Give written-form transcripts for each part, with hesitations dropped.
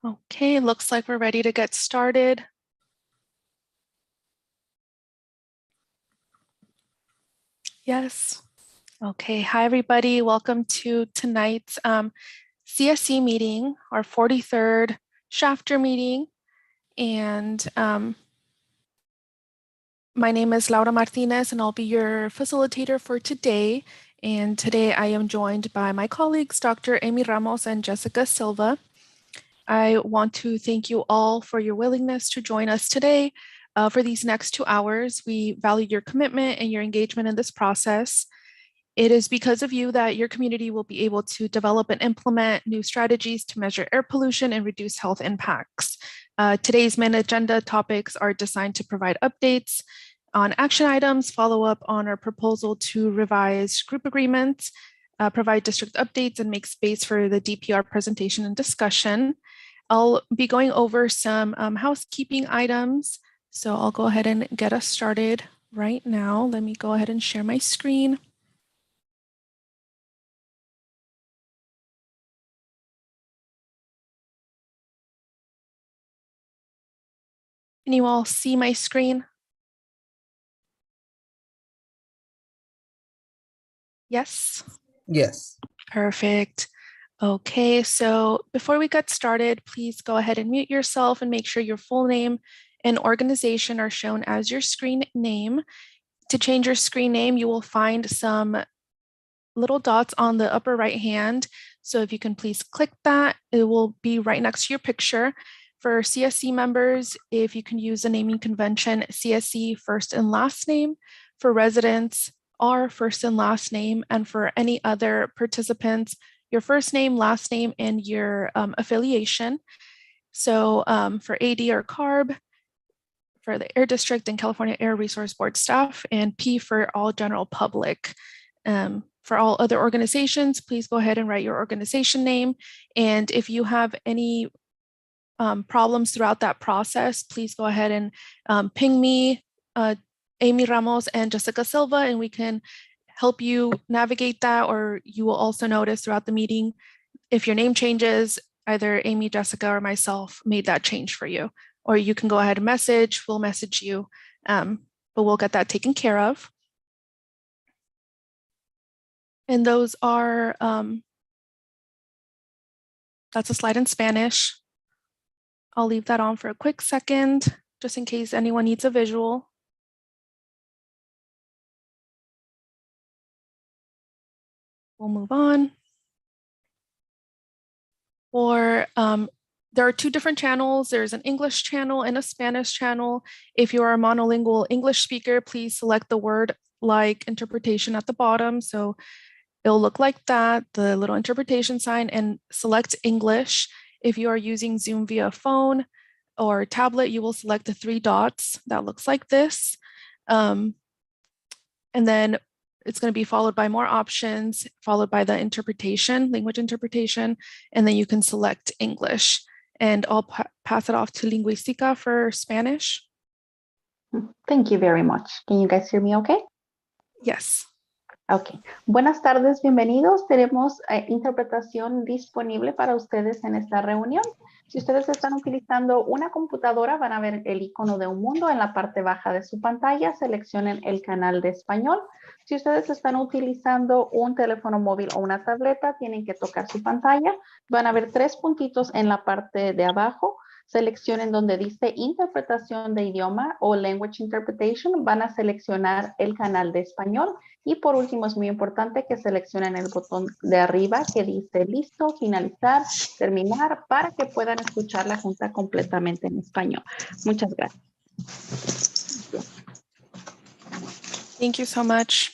Okay, looks like we're ready to get started. Yes. Okay, hi everybody. Welcome to tonight's CSC meeting, our 43rd chapter meeting. And my name is Laura Martinez and I'll be your facilitator for today. And today I am joined by my colleagues, Dr. Amy Ramos and Jessica Silva. I want to thank you all for your willingness to join us today. For these next 2 hours, we value your commitment and your engagement in this process. It is because of you that your community will be able to develop and implement new strategies to measure air pollution and reduce health impacts. Today's main agenda topics are designed to provide updates on action items, follow up on our proposal to revise group agreements, provide district updates, and make space for the Dpr presentation and discussion. I'll be going over some housekeeping items. So I'll go ahead and get us started right now. Let me go ahead and share my screen. Can you all see my screen? Yes? Yes. Perfect. Okay, so before we get started, please go ahead and mute yourself and make sure your full name and organization are shown as your screen name. To change your screen name, you will find some little dots on the upper right hand. So if you can please click that, it will be right next to your picture. For CSC members, if you can use the naming convention, CSC first and last name. For residents, our first and last name. And for any other participants, your first name, last name, and your affiliation. So for AD or CARB, for the Air District and California Air Resource Board staff, and P for all general public. For all other organizations, please go ahead and write your organization name. And if you have any problems throughout that process, please go ahead and ping me, Amy Ramos and Jessica Silva, and we can help you navigate that. Or you will also notice throughout the meeting, if your name changes, either Amy, Jessica, or myself made that change for you. Or you can go ahead and message, we'll message you, but we'll get that taken care of. And those are, that's a slide in Spanish. I'll leave that on for a quick second, just in case anyone needs a visual. We'll move on. Or there are 2 different channels. There's an English channel and a Spanish channel. If you are a monolingual English speaker, please select the word like interpretation at the bottom. So it'll look like that, the little interpretation sign, and select English. If you are using Zoom via phone or tablet, you will select the 3 dots that looks like this. And then it's going to be followed by more options, followed by the interpretation, language interpretation, and then you can select English. And I'll pass it off to Lingüística for Spanish. Thank you very much. Can you guys hear me okay? Yes. Ok, buenas tardes, bienvenidos. Tenemos interpretación disponible para ustedes en esta reunión. Si ustedes están utilizando una computadora, van a ver el icono de un mundo en la parte baja de su pantalla. Seleccionen el canal de español. Si ustedes están utilizando un teléfono móvil o una tableta, tienen que tocar su pantalla. Van a ver 3 puntitos en la parte de abajo. Seleccionen donde dice interpretación de idioma o language interpretation. Van a seleccionar el canal de español. Y por último, es muy importante que seleccionen el botón de arriba que dice listo, finalizar, terminar, para que puedan escuchar la junta completamente en español. Muchas gracias. Thank you so much.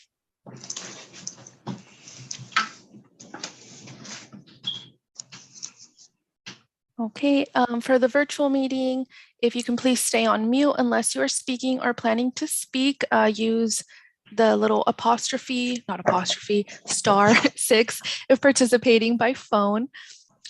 Okay, for the virtual meeting, if you can please stay on mute unless you are speaking or planning to speak, use the little *6 if participating by phone.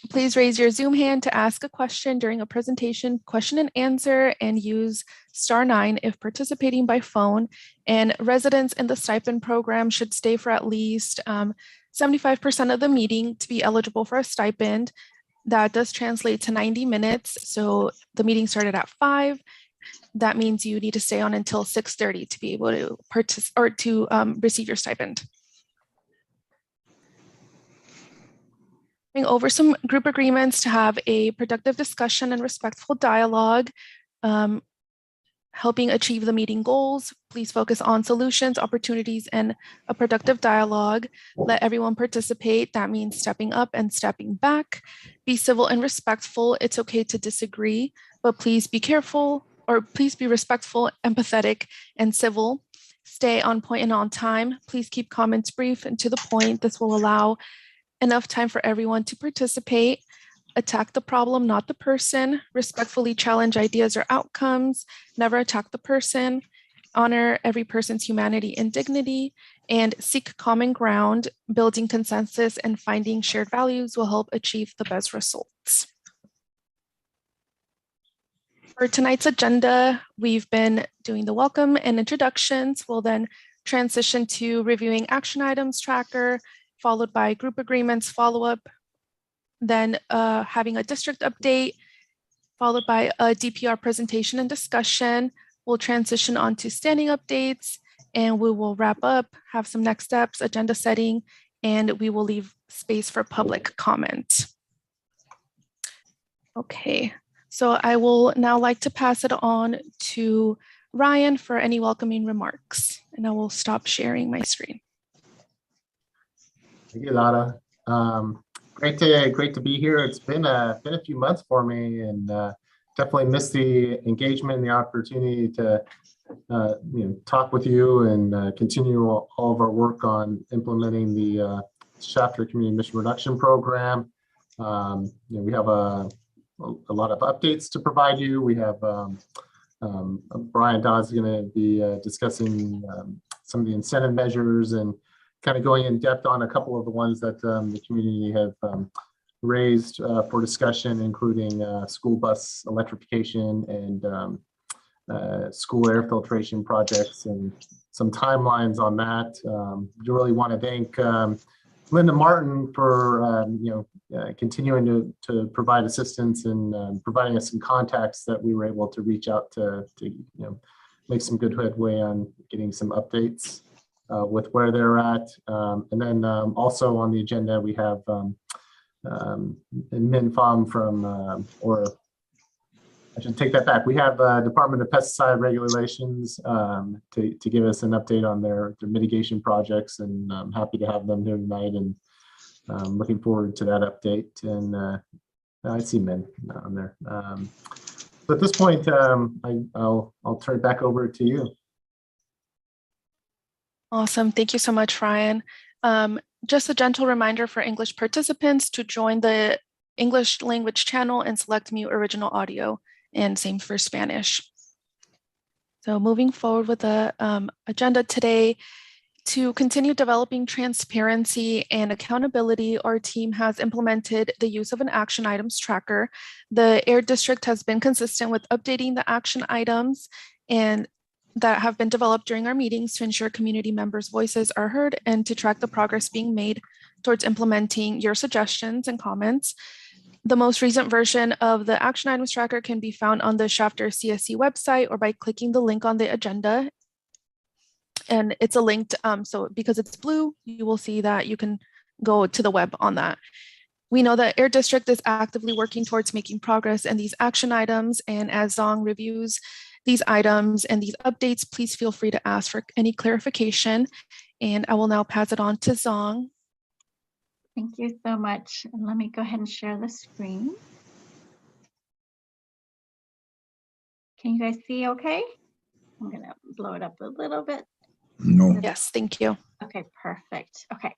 Please raise your Zoom hand to ask a question during a presentation, question and answer, and use *9 if participating by phone. And residents in the stipend program should stay for at least 75% of the meeting to be eligible for a stipend. That does translate to 90 minutes. So the meeting started at 5. That means you need to stay on until 6:30 to be able to receive your stipend. Going over some group agreements to have a productive discussion and respectful dialogue, helping achieve the meeting goals. Please focus on solutions, opportunities, and a productive dialogue. Let everyone participate. That means stepping up and stepping back. Be civil and respectful. It's okay to disagree, but please be careful, or please be respectful, empathetic, and civil. Stay on point and on time. Please keep comments brief and to the point. This will allow enough time for everyone to participate. Attack the problem, not the person. Respectfully challenge ideas or outcomes. Never attack the person. Honor every person's humanity and dignity. And seek common ground. Building consensus and finding shared values will help achieve the best results. For tonight's agenda, we've been doing the welcome and introductions. We'll then transition to reviewing action items tracker, followed by group agreements follow-up, then having a district update, followed by a DPR presentation and discussion. We'll transition on to standing updates, and we will wrap up, have some next steps, agenda setting, and we will leave space for public comment. Okay, so I will now like to pass it on to Ryan for any welcoming remarks, and I will stop sharing my screen. Thank you, Lara. Great to be here. It's been a few months for me, and definitely missed the engagement and the opportunity to talk with you and continue all of our work on implementing the chapter community emission reduction program. We have a lot of updates to provide you. We have Brian Dodd's going to be discussing some of the incentive measures and kind of going in depth on a couple of the ones that the community have raised for discussion, including school bus electrification and school air filtration projects and some timelines on that. I really want to thank Linda Martin for continuing to provide assistance and providing us some contacts that we were able to reach out to make some good headway on getting some updates with where they're at. And then also on the agenda, we have Min Pham from, or I should take that back. We have Department of Pesticide Regulations to give us an update on their mitigation projects, and I'm happy to have them here tonight, and looking forward to that update. And I see Min on there. So at this point, I'll turn it back over to you. Awesome. Thank you so much, Ryan. Just a gentle reminder for English participants to join the English language channel and select mute original audio, and same for Spanish. So moving forward with the agenda today, to continue developing transparency and accountability, our team has implemented the use of an action items tracker. The Air District has been consistent with updating the action items and that have been developed during our meetings to ensure community members' voices are heard and to track the progress being made towards implementing your suggestions and comments. The most recent version of the action items tracker can be found on the Chapter CSC website or by clicking the link on the agenda. And it's a linked, so because it's blue, you will see that you can go to the web on that. We know that Air District is actively working towards making progress in these action items, and as Zong reviews these items and these updates, please feel free to ask for any clarification. And I will now pass it on to Zong. Thank you so much. And let me go ahead and share the screen. Can you guys see okay? I'm going to blow it up a little bit. No. Yes, thank you. Okay, perfect. Okay,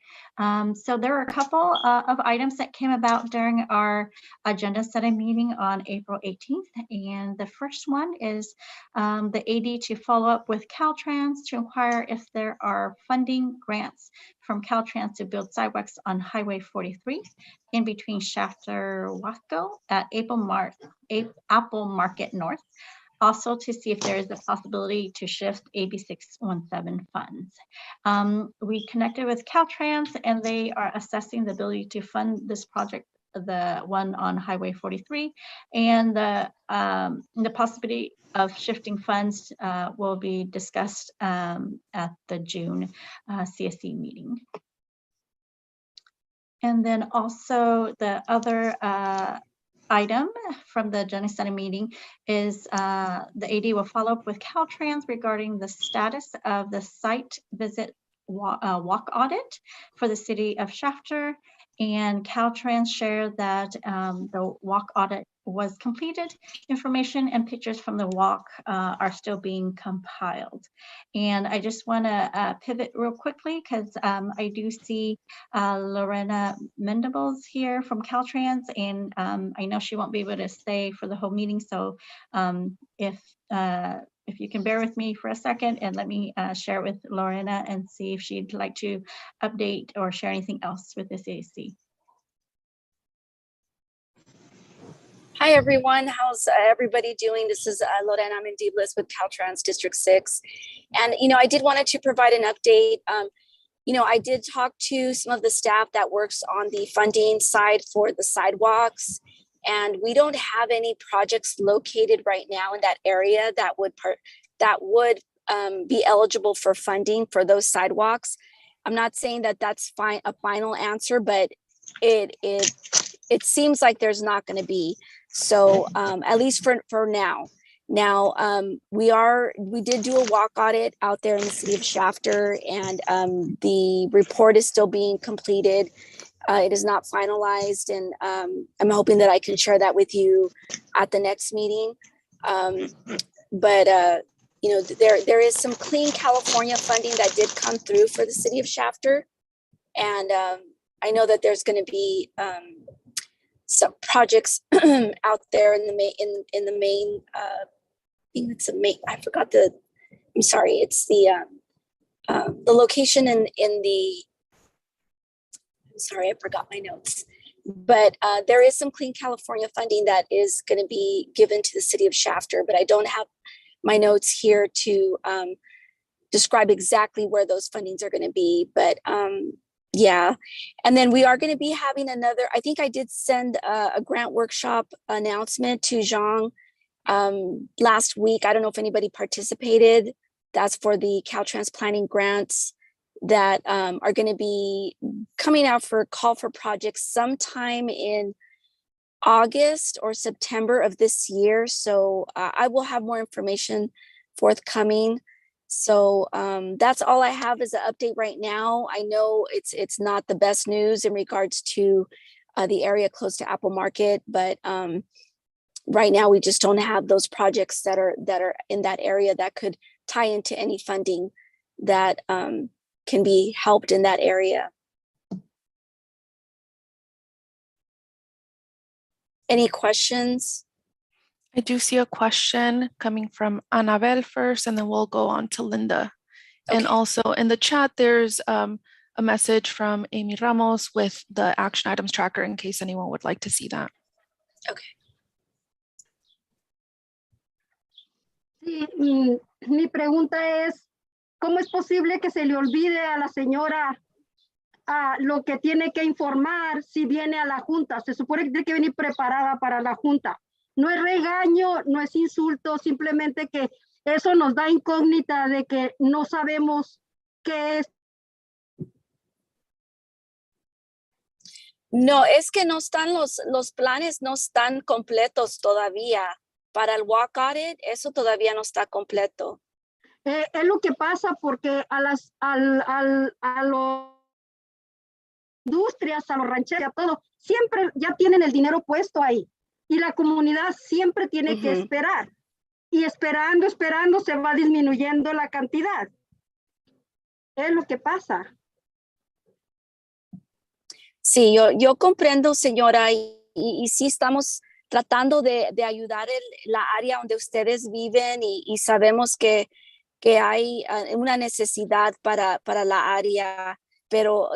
so there are a couple of items that came about during our agenda setting meeting on April 18th. And the first one is the AD to follow up with Caltrans to inquire if there are funding grants from Caltrans to build sidewalks on Highway 43 in between Shafter Wasco at Apple Market North. Also to see if there is a possibility to shift AB617 funds. We connected with Caltrans and they are assessing the ability to fund this project the one on Highway 43, and the possibility of shifting funds will be discussed at the June CSC meeting. And then also the other item from the agenda setting meeting is the AD will follow up with Caltrans regarding the status of the site visit walk audit for the city of Shafter. And Caltrans shared that the walk audit was completed. Information and pictures from the walk are still being compiled. And I just want to pivot real quickly because I do see Lorena Mendables here from Caltrans, and I know she won't be able to stay for the whole meeting. So if you can bear with me for a second and let me share with Lorena and see if she'd like to update or share anything else with the CAC. Hi, everyone. How's everybody doing? This is Lorena Mendibles with Caltrans District 6. And, I did wanted to provide an update. I did talk to some of the staff that works on the funding side for the sidewalks. And we don't have any projects located right now in that area that would be eligible for funding for those sidewalks. I'm not saying that that's a final answer, but it seems like there's not going to be. So at least for now. Now we did do a walk audit out there in the city of Shafter, and the report is still being completed. It is not finalized, and I'm hoping that I can share that with you at the next meeting. But there is some Clean California funding that did come through for the city of Shafter, and I know that there's going to be some projects out there in the main. I think it's a main. I forgot the. I'm sorry. It's the location in the. I'm sorry, I forgot my notes. But there is some Clean California funding that is going to be given to the city of Shafter, but I don't have my notes here to describe exactly where those fundings are going to be. But yeah, and then we are going to be having another. I think I did send a grant workshop announcement to Zhang last week. I don't know if anybody participated. That's for the Caltrans planning grants that are going to be coming out for a call for projects sometime in August or September of this year. So I will have more information forthcoming. So that's all I have as an update right now. I know it's not the best news in regards to the area close to Apple Market, but right now we just don't have those projects that are in that area that could tie into any funding that can be helped in that area. Any questions? I do see a question coming from Annabelle first, and then we'll go on to Linda. Okay. And also in the chat, there's a message from Amy Ramos with the action items tracker in case anyone would like to see that. Okay. Sí, mi pregunta es, ¿cómo es posible que se le olvide a la señora lo que tiene que informar si viene a la junta? Se supone que tiene que venir preparada para la junta. No es regaño, no es insulto, simplemente que eso nos da incógnita de que no sabemos qué es. No, es que no están los planes, no están completos todavía. Para el walk audit, eso todavía no está completo. Es lo que pasa porque a las industrias, a los rancheros, a todo, siempre ya tienen el dinero puesto ahí. Y la comunidad siempre tiene que esperar. Y esperando se va disminuyendo la cantidad. Es lo que pasa. Sí, yo comprendo, señora, y sí estamos tratando de ayudar la área donde ustedes viven y sabemos que hay una necesidad para la área, pero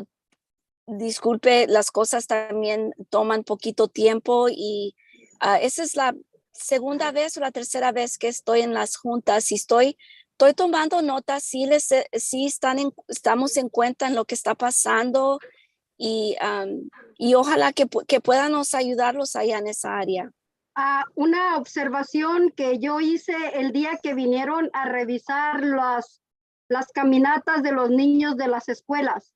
disculpe, las cosas también toman poquito tiempo y esa es la segunda vez o la tercera vez que estoy en las juntas y estoy tomando notas, sí estamos en cuenta en lo que está pasando y ojalá que puedan nos ayudarlos allá en esa área. Una observación que yo hice el día que vinieron a revisar las caminatas de los niños de las escuelas.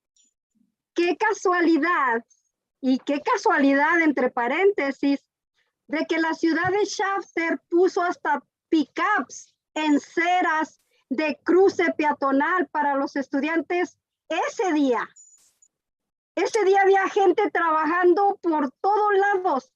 Qué casualidad, y qué casualidad entre paréntesis, de que la ciudad de Shafter puso hasta pickups en ceras de cruce peatonal para los estudiantes ese día. Ese día había gente trabajando por todos lados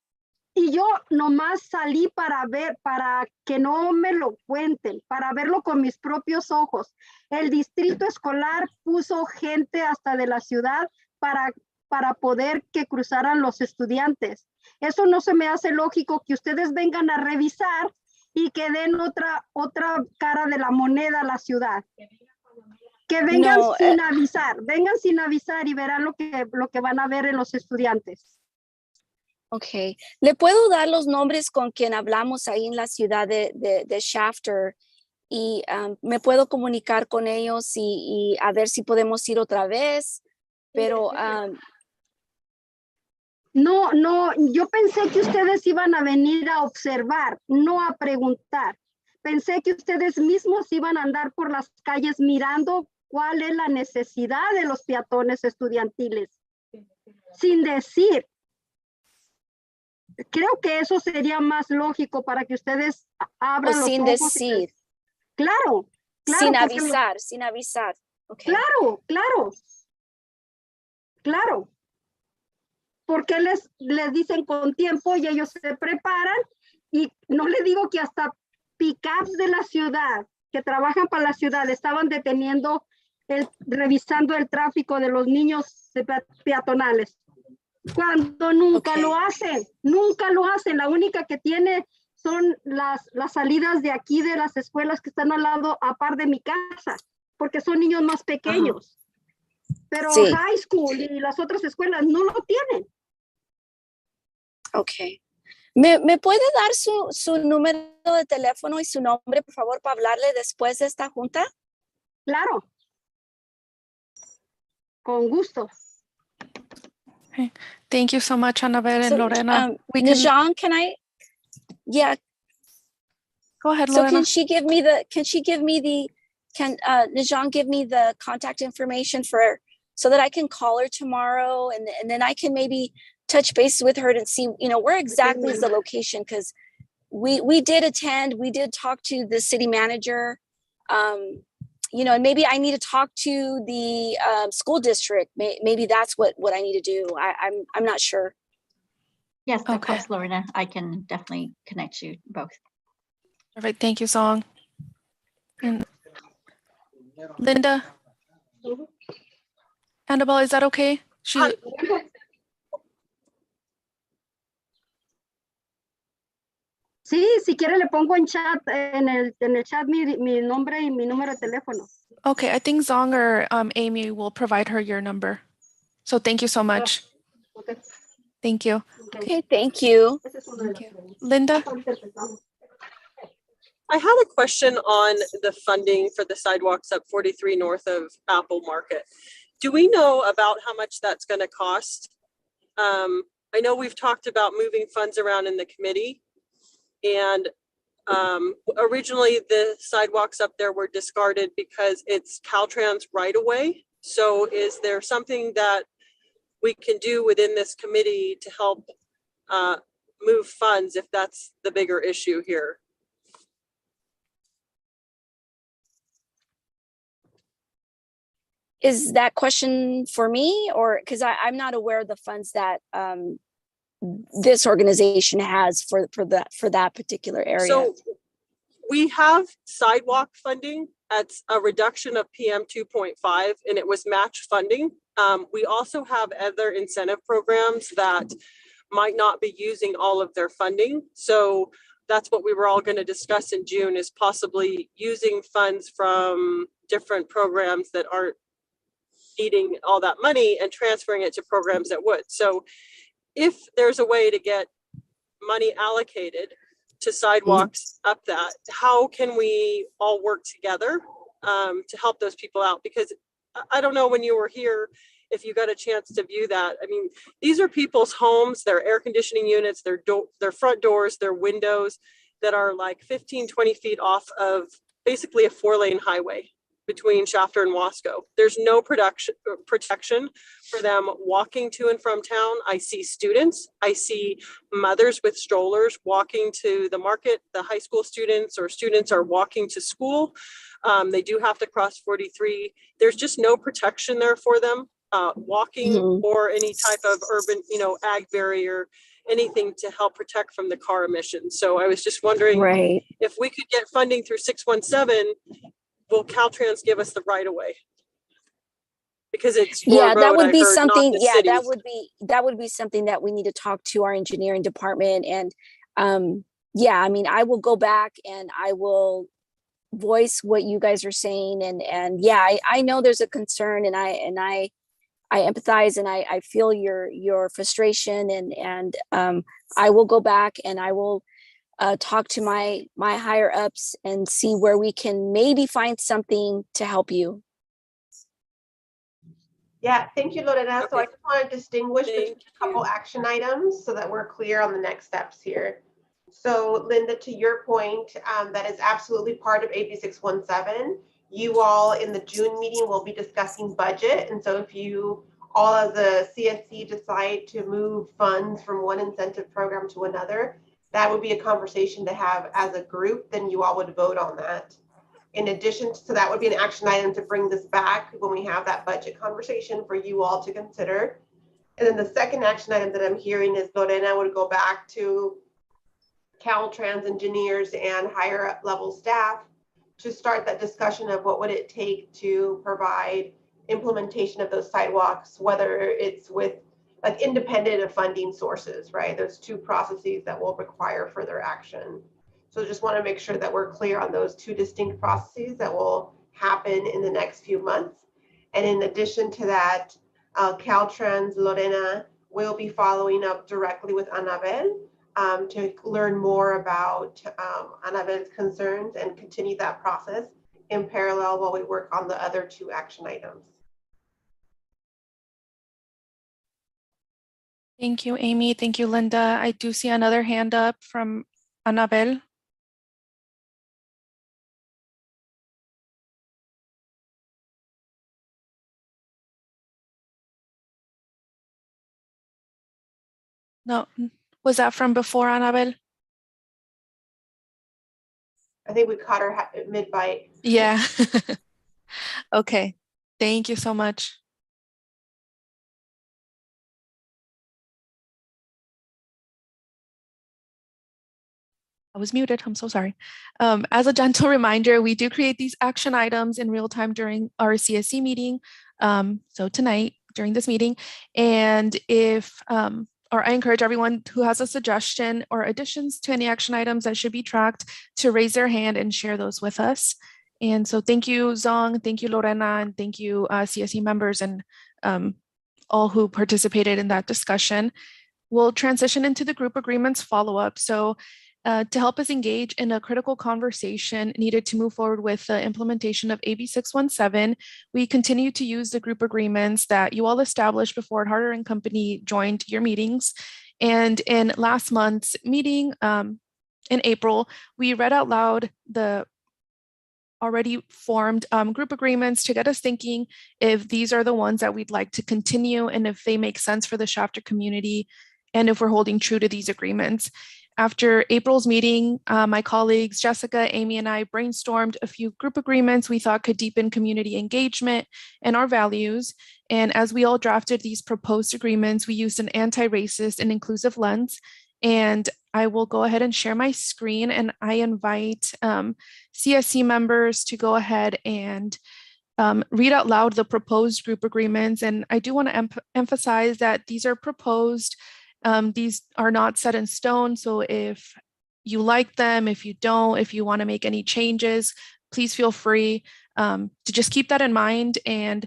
y yo nomás salí para ver, para que no me lo cuenten, para verlo con mis propios ojos. El distrito escolar puso gente hasta de la ciudad para poder que cruzaran los estudiantes. Eso no se me hace lógico que ustedes vengan a revisar y que den otra cara de la moneda a la ciudad. Que vengan vengan sin avisar y verán lo que van a ver en los estudiantes. Ok, le puedo dar los nombres con quien hablamos ahí en la ciudad de Shafter y me puedo comunicar con ellos y a ver si podemos ir otra vez, pero... No, yo pensé que ustedes iban a venir a observar, no a preguntar. Pensé que ustedes mismos iban a andar por las calles mirando cuál es la necesidad de los peatones estudiantiles, sin decir. Creo que eso sería más lógico para que ustedes abran los sin ojos. decir. Claro. Sin avisar. Okay. Claro. Porque les dicen con tiempo y ellos se preparan y no le digo que hasta pickups de la ciudad que trabajan para la ciudad estaban deteniendo, revisando el tráfico de los niños peatonales. Cuando nunca lo hacen. La única que tiene son las salidas de aquí de las escuelas que están al lado, a par de mi casa, porque son niños más pequeños. Pero high school y las otras escuelas no lo tienen. Ok. ¿Me puede dar su número de teléfono y su nombre, por favor, para hablarle después de esta junta? Claro. Con gusto. Okay. Thank you so much, Annabelle and Lorena. Najong, can I? Yeah. Go ahead, So Lorena. Can Najong give me the contact information so that I can call her tomorrow and then I can maybe touch base with her and see, where exactly is the location, because we did talk to the city manager, and maybe I need to talk to the school district. Maybe that's what I need to do. I'm not sure. Yes, of course, Lorena. I can definitely connect you both. All right, thank you, Song. And Linda? Annabelle, is that okay? Sí, si quiere le pongo en el chat mi nombre y mi número de teléfono. Okay, I think Zong or Amy will provide her your number. So thank you so much. Okay. Thank you. Okay, thank you. Thank you. Linda? I had a question on the funding for the sidewalks up 43 north of Apple Market. Do we know about how much that's going to cost? I know we've talked about moving funds around in the committee, and originally the sidewalks up there were discarded because it's Caltrans right away. So is there something that we can do within this committee to help move funds if that's the bigger issue here? Is that question for me, or because I'm not aware of the funds that this organization has for that particular area? So we have sidewalk funding at a reduction of PM 2.5, and it was match funding. We also have other incentive programs that might not be using all of their funding. So that's what we were all going to discuss in June, is possibly using funds from different programs that aren't needing all that money and transferring it to programs that would. So if there's a way to get money allocated to sidewalks up that, how can we all work together to help those people out? Because I don't know when you were here if you got a chance to view that. I mean, these are people's homes, their air conditioning units, their front doors, their windows that are like 15, 20 feet off of basically a 4-lane highway between Shafter and Wasco. There's no protection for them walking to and from town. I see students, I see mothers with strollers walking to the market. The high school students or students are walking to school. They do have to cross 43. There's just no protection there for them, walking or any type of urban, ag barrier, anything to help protect from the car emissions. So I was just wondering if we could get funding through 617, will Caltrans give us the right of way? Because it's that would be something. Yeah, that would be something that we need to talk to our engineering department. And yeah, I mean, I will go back and I will voice what you guys are saying. And yeah, I know there's a concern, and I empathize, and I feel your frustration, and I will go back and I will talk to my higher ups and see where we can maybe find something to help you. Yeah, thank you, Lorena. So I just want to distinguish between a couple action items so that we're clear on the next steps here. So Linda, to your point, that is absolutely part of AB617. You all in the June meeting will be discussing budget. And so if you all as a CSC decide to move funds from one incentive program to another, that would be a conversation to have as a group, then you all would vote on that. In addition to that would be an action item to bring this back when we have that budget conversation for you all to consider. And then the second action item that I'm hearing is Lorena would go back to Caltrans engineers and higher up level staff to start that discussion of what would it take to provide implementation of those sidewalks, whether it's with like independent of funding sources, right? There's two processes that will require further action. So just want to make sure that we're clear on those two distinct processes that will happen in the next few months. And in addition to that, Caltrans Lorena will be following up directly with Anabel to learn more about Anabel's concerns and continue that process in parallel while we work on the other two action items. Thank you, Amy. Thank you, Linda. I do see another hand up from Anabel. No, was that from before, Anabel? I think we caught her mid-bite. Yeah. Okay. Thank you so much. I was muted. I'm so sorry. As a gentle reminder, we do create these action items in real time during our CSC meeting. So tonight during this meeting, and or I encourage everyone who has a suggestion or additions to any action items that should be tracked to raise their hand and share those with us. And so thank you, Zong, thank you, Lorena, and thank you, CSC members and all who participated in that discussion. We'll transition into the group agreements follow-up. So to help us engage in a critical conversation needed to move forward with the implementation of AB617, we continue to use the group agreements that you all established before Harder & Company joined your meetings. And in last month's meeting in April, we read out loud the already formed group agreements to get us thinking if these are the ones that we'd like to continue and if they make sense for the Shafter community and if we're holding true to these agreements. After April's meeting, my colleagues Jessica, Amy, and I brainstormed a few group agreements we thought could deepen community engagement and our values. And as we all drafted these proposed agreements, we used an anti-racist and inclusive lens. And I will go ahead and share my screen, and I invite CSC members to go ahead and read out loud the proposed group agreements. And I do want to emphasize that these are proposed. These are not set in stone. So if you like them, if you don't, if you want to make any changes, please feel free to just keep that in mind and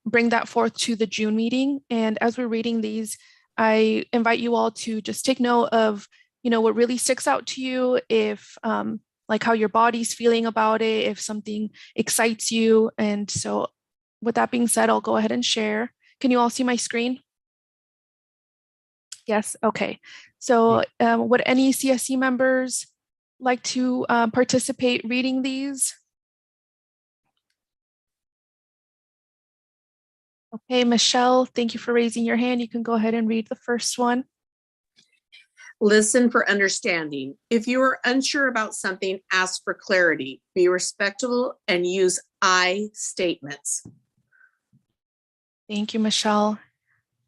bring that forth to the June meeting. And as we're reading these, I invite you all to just take note of, what really sticks out to you, if like how your body's feeling about it, if something excites you. And so with that being said, I'll go ahead and share. Can you all see my screen? Yes, okay. So would any CSC members like to participate reading these? Okay, Michelle, thank you for raising your hand. You can go ahead and read the first one. Listen for understanding. If you are unsure about something, ask for clarity. Be respectful and use I statements. Thank you, Michelle.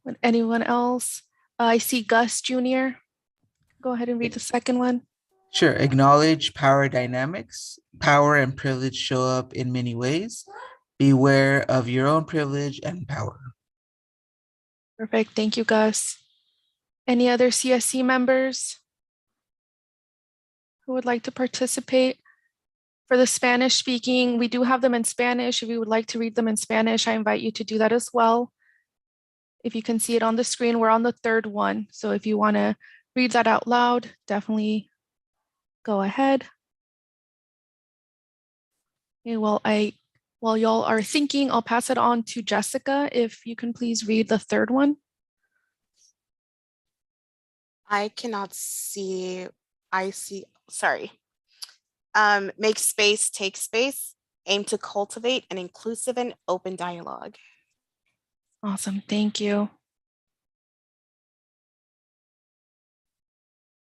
Would anyone else? I see Gus Jr. Go ahead and read the second one. Sure. Acknowledge power dynamics. Power and privilege show up in many ways. Beware of your own privilege and power. Perfect. Thank you, Gus. Any other CSC members who would like to participate? For the Spanish speaking, we do have them in Spanish. If you would like to read them in Spanish, I invite you to do that as well. If you can see it on the screen, we're on the third one. So if you want to read that out loud, definitely go ahead. Okay, while y'all are thinking, I'll pass it on to Jessica. If you can please read the third one. I cannot see. I see. Sorry. Make space, take space. Aim to cultivate an inclusive and open dialogue. Awesome. Thank you.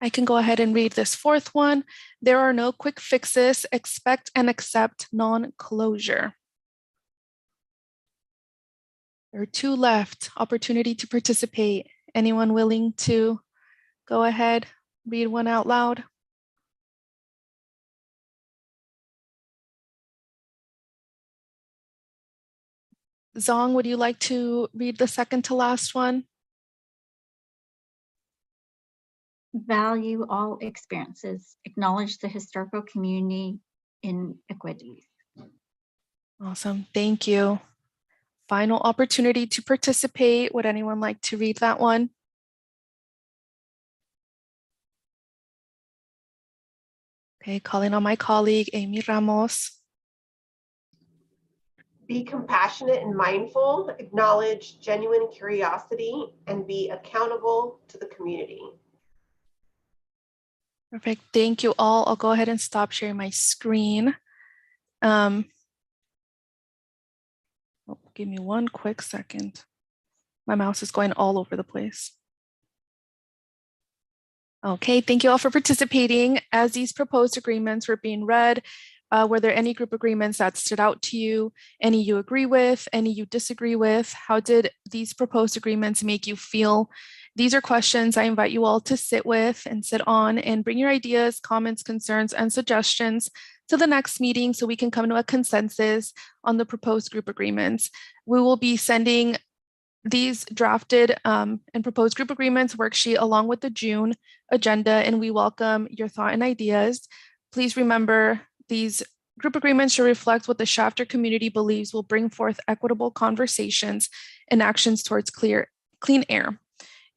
I can go ahead and read this fourth one. There are no quick fixes. Expect and accept non-closure. There are two left. Opportunity to participate. Anyone willing to go ahead, read one out loud? Zong, would you like to read the second to last one? Value all experiences. Acknowledge the historical community inequities. Awesome. Thank you. Final opportunity to participate. Would anyone like to read that one? Okay, calling on my colleague, Amy Ramos. Be compassionate and mindful, acknowledge genuine curiosity, and be accountable to the community. Perfect. Thank you all. I'll go ahead and stop sharing my screen. Give me one quick second. My mouse is going all over the place. Okay, thank you all for participating. As these proposed agreements were being read, were there any group agreements that stood out to you? Any you agree with, any you disagree with? How did these proposed agreements make you feel? These are questions I invite you all to sit with and sit on and bring your ideas, comments, concerns, and suggestions to the next meeting so we can come to a consensus on the proposed group agreements. We will be sending these drafted and proposed group agreements worksheet along with the June agenda, and we welcome your thought and ideas. Please remember, these group agreements should reflect what the Shafter community believes will bring forth equitable conversations and actions towards clean air.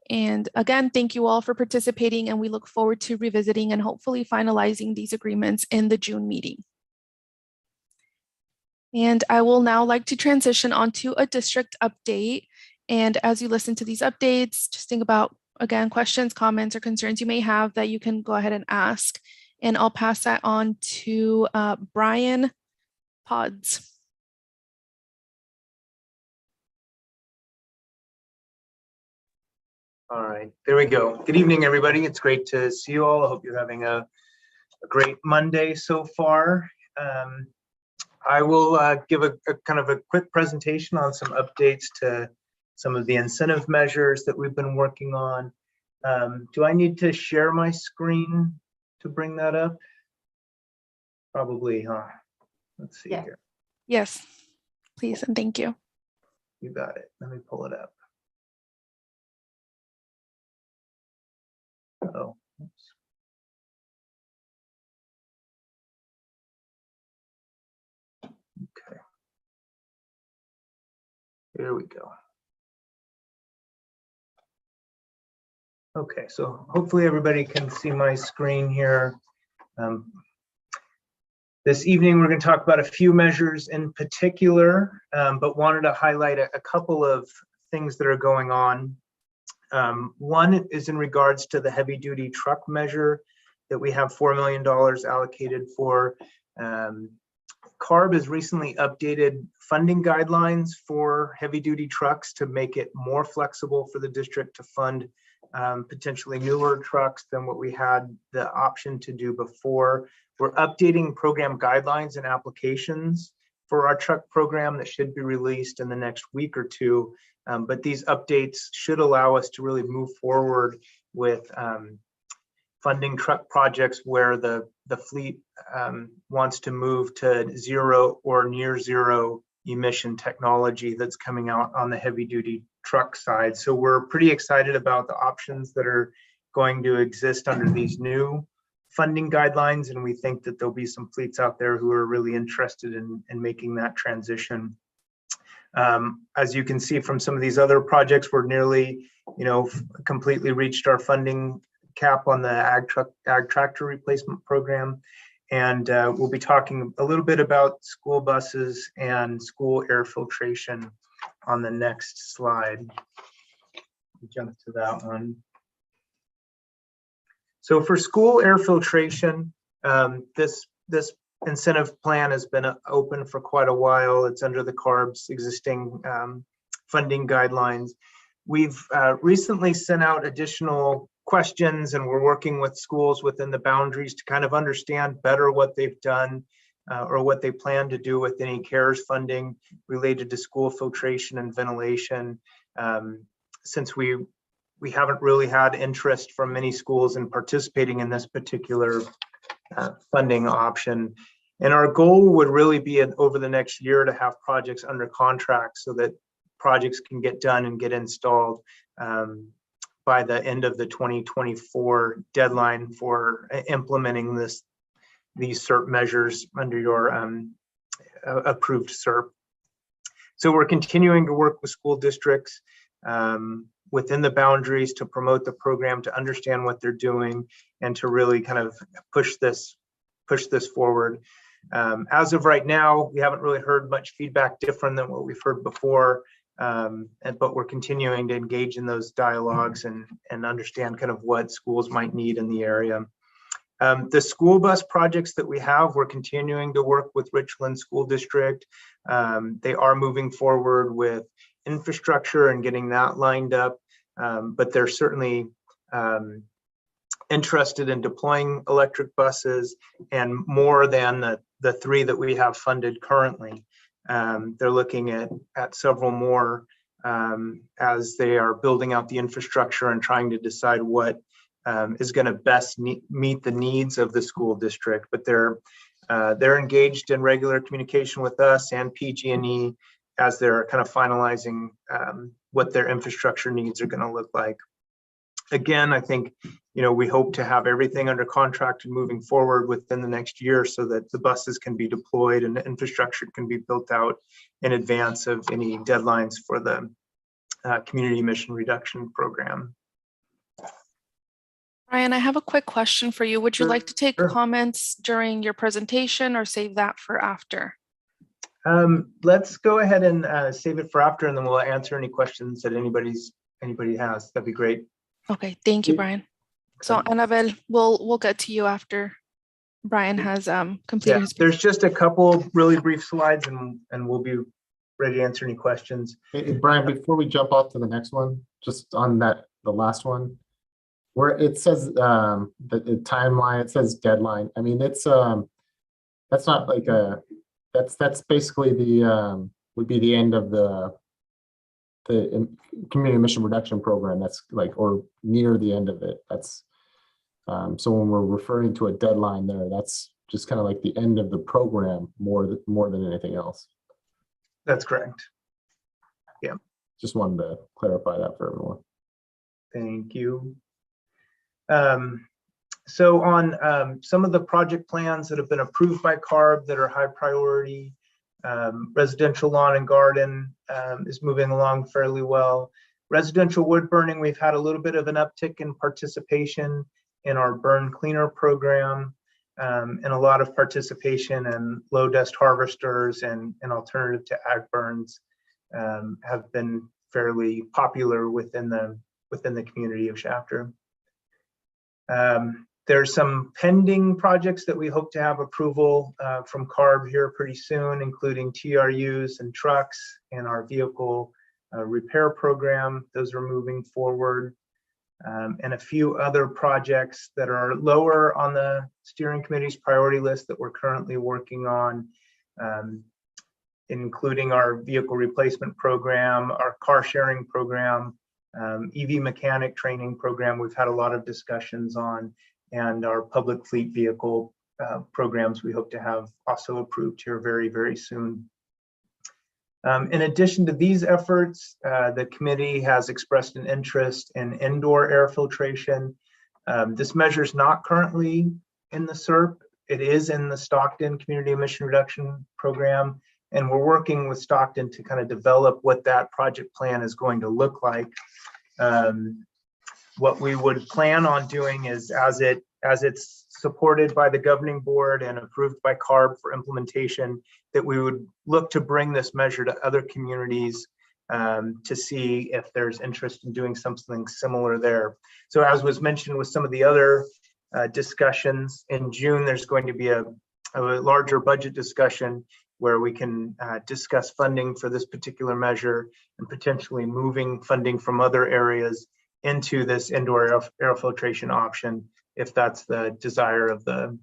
And again, thank you all for participating, and we look forward to revisiting and hopefully finalizing these agreements in the June meeting. And I will now like to transition onto a district update. And as you listen to these updates, just think about, again, questions, comments, or concerns you may have that you can go ahead and ask. And I'll pass that on to Brian Pods. All right, there we go. Good evening, everybody. It's great to see you all. I hope you're having a great Monday so far. I will give a kind of a quick presentation on some updates to some of the incentive measures that we've been working on. Do I need to share my screen to bring that up? Probably, huh? Let's see here. Yes, please, and thank you. You got it. Let me pull it up. Oh, oops. Okay. Here we go. Okay, so hopefully everybody can see my screen here. This evening, we're going to talk about a few measures in particular, but wanted to highlight a couple of things that are going on. One is in regards to the heavy duty truck measure that we have $4 million allocated for. CARB has recently updated funding guidelines for heavy duty trucks to make it more flexible for the district to fund potentially newer trucks than what we had the option to do before. We're updating program guidelines and applications for our truck program that should be released in the next week or two. But these updates should allow us to really move forward with funding truck projects where the fleet wants to move to zero or near zero emission technology that's coming out on the heavy duty truck side. So we're pretty excited about the options that are going to exist under these new funding guidelines. And we think that there'll be some fleets out there who are really interested in making that transition. As you can see from some of these other projects, we're nearly, completely reached our funding cap on the ag tractor replacement program. And we'll be talking a little bit about school buses and school air filtration on the next slide. Jump to that one. So for school air filtration, this incentive plan has been open for quite a while. It's under the CARB's existing funding guidelines. We've recently sent out additional questions, and we're working with schools within the boundaries to kind of understand better what they've done or what they plan to do with any CARES funding related to school filtration and ventilation. Since we haven't really had interest from many schools in participating in this particular funding option. And our goal would really be over the next year to have projects under contract so that projects can get done and get installed by the end of the 2024 deadline for implementing these CERP measures under your approved CERP. So we're continuing to work with school districts within the boundaries to promote the program, to understand what they're doing, and to really kind of push this forward. As of right now, we haven't really heard much feedback different than what we've heard before, but we're continuing to engage in those dialogues and understand kind of what schools might need in the area. The school bus projects that we have, we're continuing to work with Richland School District. They are moving forward with infrastructure and getting that lined up, but they're certainly interested in deploying electric buses, and more than the 3 that we have funded currently. They're looking at several more as they are building out the infrastructure and trying to decide what is going to best meet the needs of the school district. But they're engaged in regular communication with us and PG&E as they're kind of finalizing what their infrastructure needs are going to look like. Again, I think, we hope to have everything under contract and moving forward within the next year so that the buses can be deployed and the infrastructure can be built out in advance of any deadlines for the community emission reduction program. Brian, I have a quick question for you. Would you like to take comments during your presentation or save that for after? Let's go ahead and save it for after, and then we'll answer any questions that anybody has. That'd be great. Okay, thank you, Brian. So Annabelle, we'll get to you after Brian has completed his. There's just a couple really brief slides, and we'll be ready to answer any questions. Hey, Brian, before we jump off to the next one, just on the last one, where it says the timeline, it says deadline. I mean, it's that's not like that's basically would be the end of the community emission reduction program. That's or near the end of it. That's so when we're referring to a deadline there, that's just kind of like the end of the program more than anything else. That's correct. Yeah. Just wanted to clarify that for everyone. Thank you. So on some of the project plans that have been approved by CARB that are high priority, residential lawn and garden is moving along fairly well. Residential wood burning, we've had a little bit of an uptick in participation in our burn cleaner program. and a lot of participation and low dust harvesters and alternative to ag burns have been fairly popular within the community of Shafter. There's some pending projects that we hope to have approval from CARB here pretty soon, including TRUs and trucks and our vehicle repair program. Those are moving forward. And a few other projects that are lower on the steering committee's priority list that we're currently working on, including our vehicle replacement program, our car sharing program, EV mechanic training program we've had a lot of discussions on, and our public fleet vehicle programs we hope to have also approved here very, very soon. In addition to these efforts, the committee has expressed an interest in indoor air filtration. This measure is not currently in the SERP. It is in the Stockton Community Emission Reduction Program, and we're working with Stockton to kind of develop what that project plan is going to look like. What we would plan on doing is, as it's supported by the governing board and approved by CARB for implementation, that we would look to bring this measure to other communities to see if there's interest in doing something similar there. So as was mentioned with some of the other discussions, in June, there's going to be a larger budget discussion where we can discuss funding for this particular measure and potentially moving funding from other areas into this indoor air filtration option, if that's the desire of the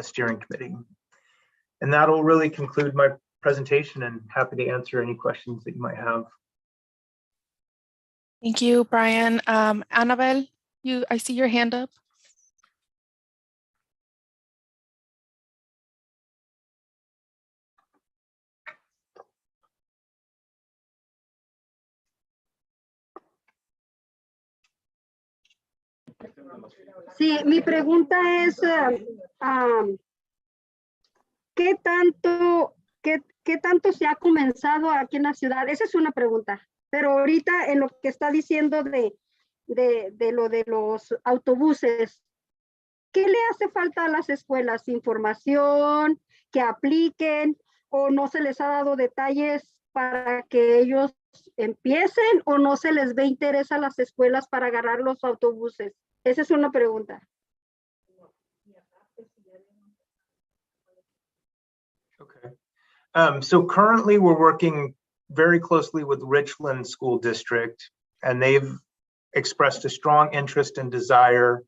steering committee. And that'll really conclude my presentation, and happy to answer any questions that you might have. Thank you, Brian. Annabelle, I see your hand up. Sí, mi pregunta es, ¿qué tanto se ha comenzado aquí en la ciudad? Esa es una pregunta, pero ahorita en lo que está diciendo de lo de los autobuses, ¿qué le hace falta a las escuelas? ¿Información, que apliquen, o no se les ha dado detalles para que ellos empiecen, o no se les ve interés a las escuelas para agarrar los autobuses? Esa es una pregunta. Okay. So currently we're working very closely with Richland School District, and they've expressed a strong interest and desire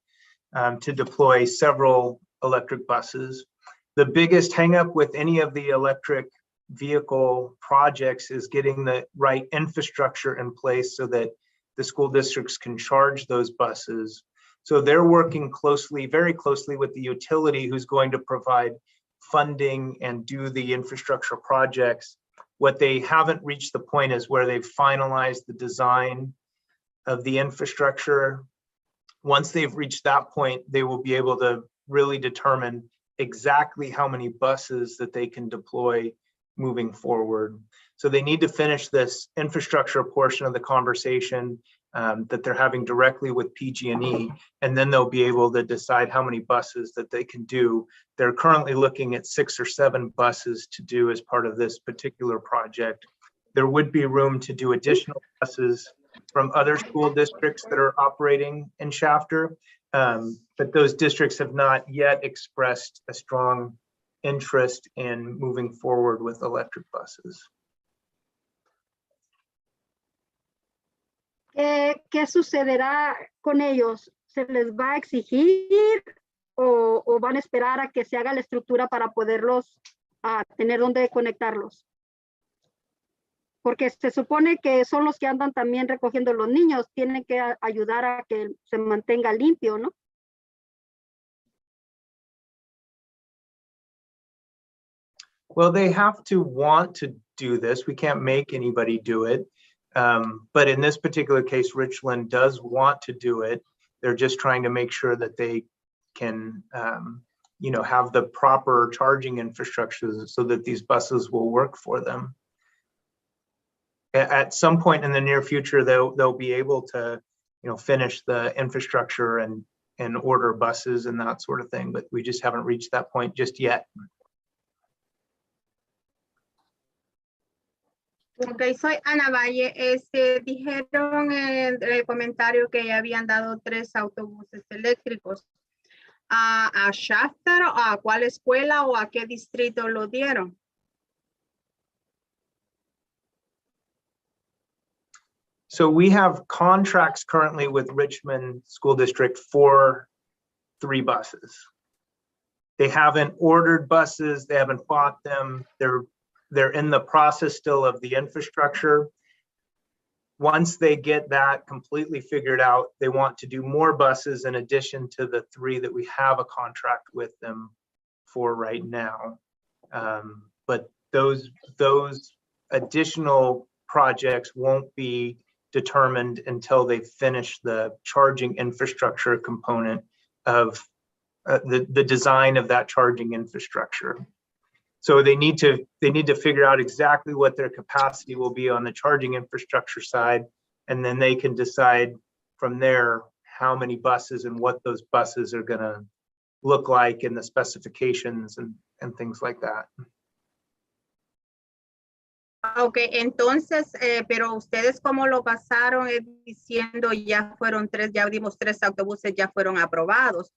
to deploy several electric buses. The biggest hangup with any of the electric vehicle projects is getting the right infrastructure in place so that the school districts can charge those buses. So they're working closely, very closely with the utility who's going to provide funding and do the infrastructure projects. What they haven't reached the point is where they've finalized the design of the infrastructure. Once they've reached that point, they will be able to really determine exactly how many buses that they can deploy moving forward. So they need to finish this infrastructure portion of the conversation that they're having directly with PG&E, and then they'll be able to decide how many buses that they can do. They're currently looking at 6 or 7 buses to do as part of this particular project. There would be room to do additional buses from other school districts that are operating in Shafter, but those districts have not yet expressed a strong interest in moving forward with electric buses. ¿Qué sucederá con ellos? ¿Se les va a exigir o van a esperar a que se haga la estructura para poderlos tener dónde conectarlos? Porque se supone que son los que andan también recogiendo los niños, tienen que ayudar a que se mantenga limpio, ¿no? Well, they have to want to do this. We can't make anybody do it. But in this particular case, Richland does want to do it. They're just trying to make sure that they can, have the proper charging infrastructure so that these buses will work for them. At some point in the near future, they'll be able to, finish the infrastructure and and order buses and that sort of thing, but we just haven't reached that point just yet. Ok, soy Ana Valle. Dijeron en el comentario que ya habían dado 3 autobuses eléctricos. ¿A Shafter, a cuál escuela o a qué distrito lo dieron? So we have contracts currently with Richmond School District for 3 buses. They haven't ordered buses, they haven't bought them. They're in the process still of the infrastructure. Once they get that completely figured out, they want to do more buses in addition to the 3 that we have a contract with them for right now. But those additional projects won't be determined until they finish the charging infrastructure component of the design of that charging infrastructure. So they need to figure out exactly what their capacity will be on the charging infrastructure side, and then they can decide from there how many buses and what those buses are going to look like and the specifications and things like that. Ok, entonces, pero ustedes cómo lo pasaron diciendo ya fueron 3, ya dimos 3 autobuses, ya fueron aprobados.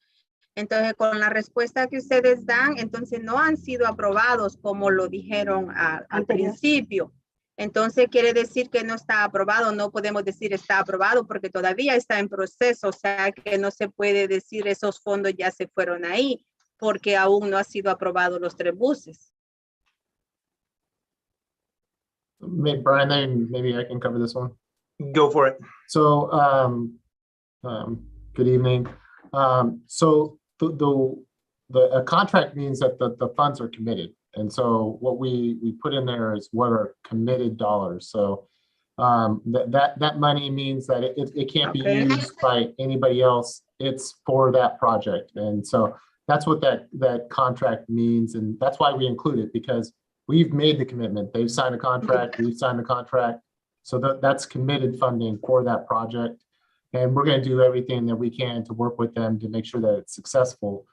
Entonces, con la respuesta que ustedes dan, entonces no han sido aprobados como lo dijeron al principio. Entonces, quiere decir que no está aprobado. No podemos decir está aprobado porque todavía está en proceso. O sea, que no se puede decir esos fondos ya se fueron ahí porque aún no ha sido aprobado los 3 buses. Brian, maybe I can cover this one. Go for it. So, good evening. So a contract means that the funds are committed. And so what we put in there is what are committed dollars. So that money means that it can't be used by anybody else. It's for that project. And so that's what that contract means. And that's why we include it, because we've made the commitment. They've signed a contract, we've signed the contract. So that's committed funding for that project. And we're going to do everything that we can to work with them to make sure that it's successful.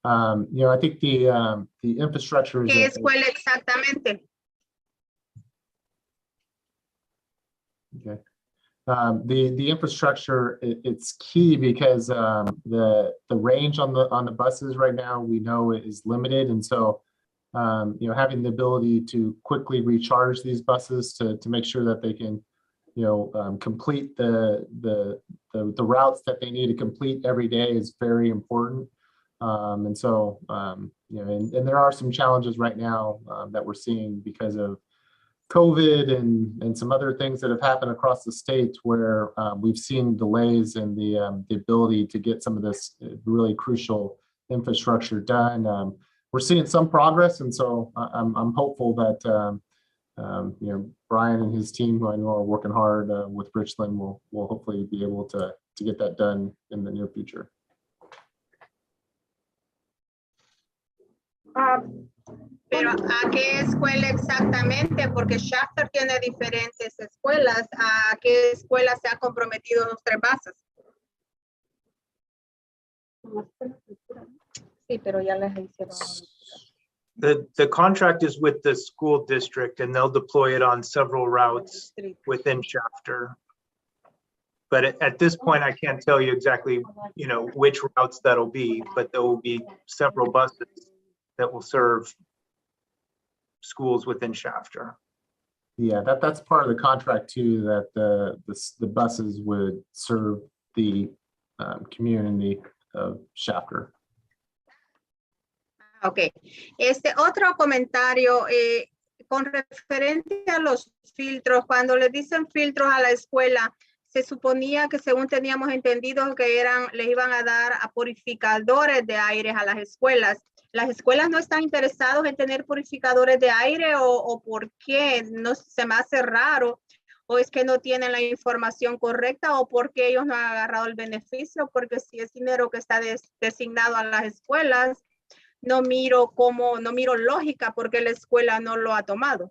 You know, I think the infrastructure is. ¿Qué escuela exactamente? Okay. The infrastructure, it's key because the range on the buses right now we know is limited, and so you know, having the ability to quickly recharge these buses to make sure that they can, you know, complete the routes that they need to complete every day is very important. And so, you know, and there are some challenges right now that we're seeing because of COVID and some other things that have happened across the state where we've seen delays in the ability to get some of this really crucial infrastructure done. We're seeing some progress, and so I'm hopeful that you know, Brian and his team, who I know are working hard with Richland, will hopefully be able to get that done in the near future. Pero ¿a qué escuela exactamente? Porque Shafter tiene diferentes escuelas. ¿A qué escuela se ha comprometido los 3 bases? Sí, pero ya les hicieron. The contract is with the school district, and they'll deploy it on several routes within Shafter. But at this point, I can't tell you exactly, you know, which routes that'll be, but there will be several buses that will serve schools within Shafter. Yeah, that's part of the contract too, that the buses would serve the community of Shafter. Ok. Otro comentario con referente a los filtros. Cuando le dicen filtros a la escuela, se suponía que, según teníamos entendido, que les iban a dar a purificadores de aire a las escuelas. ¿Las escuelas no están interesados en tener purificadores de aire o por qué? No, se me hace raro. ¿O es que no tienen la información correcta o porque ellos no han agarrado el beneficio? Porque si es dinero que está designado a las escuelas, no miro lógica porque la escuela no lo ha tomado.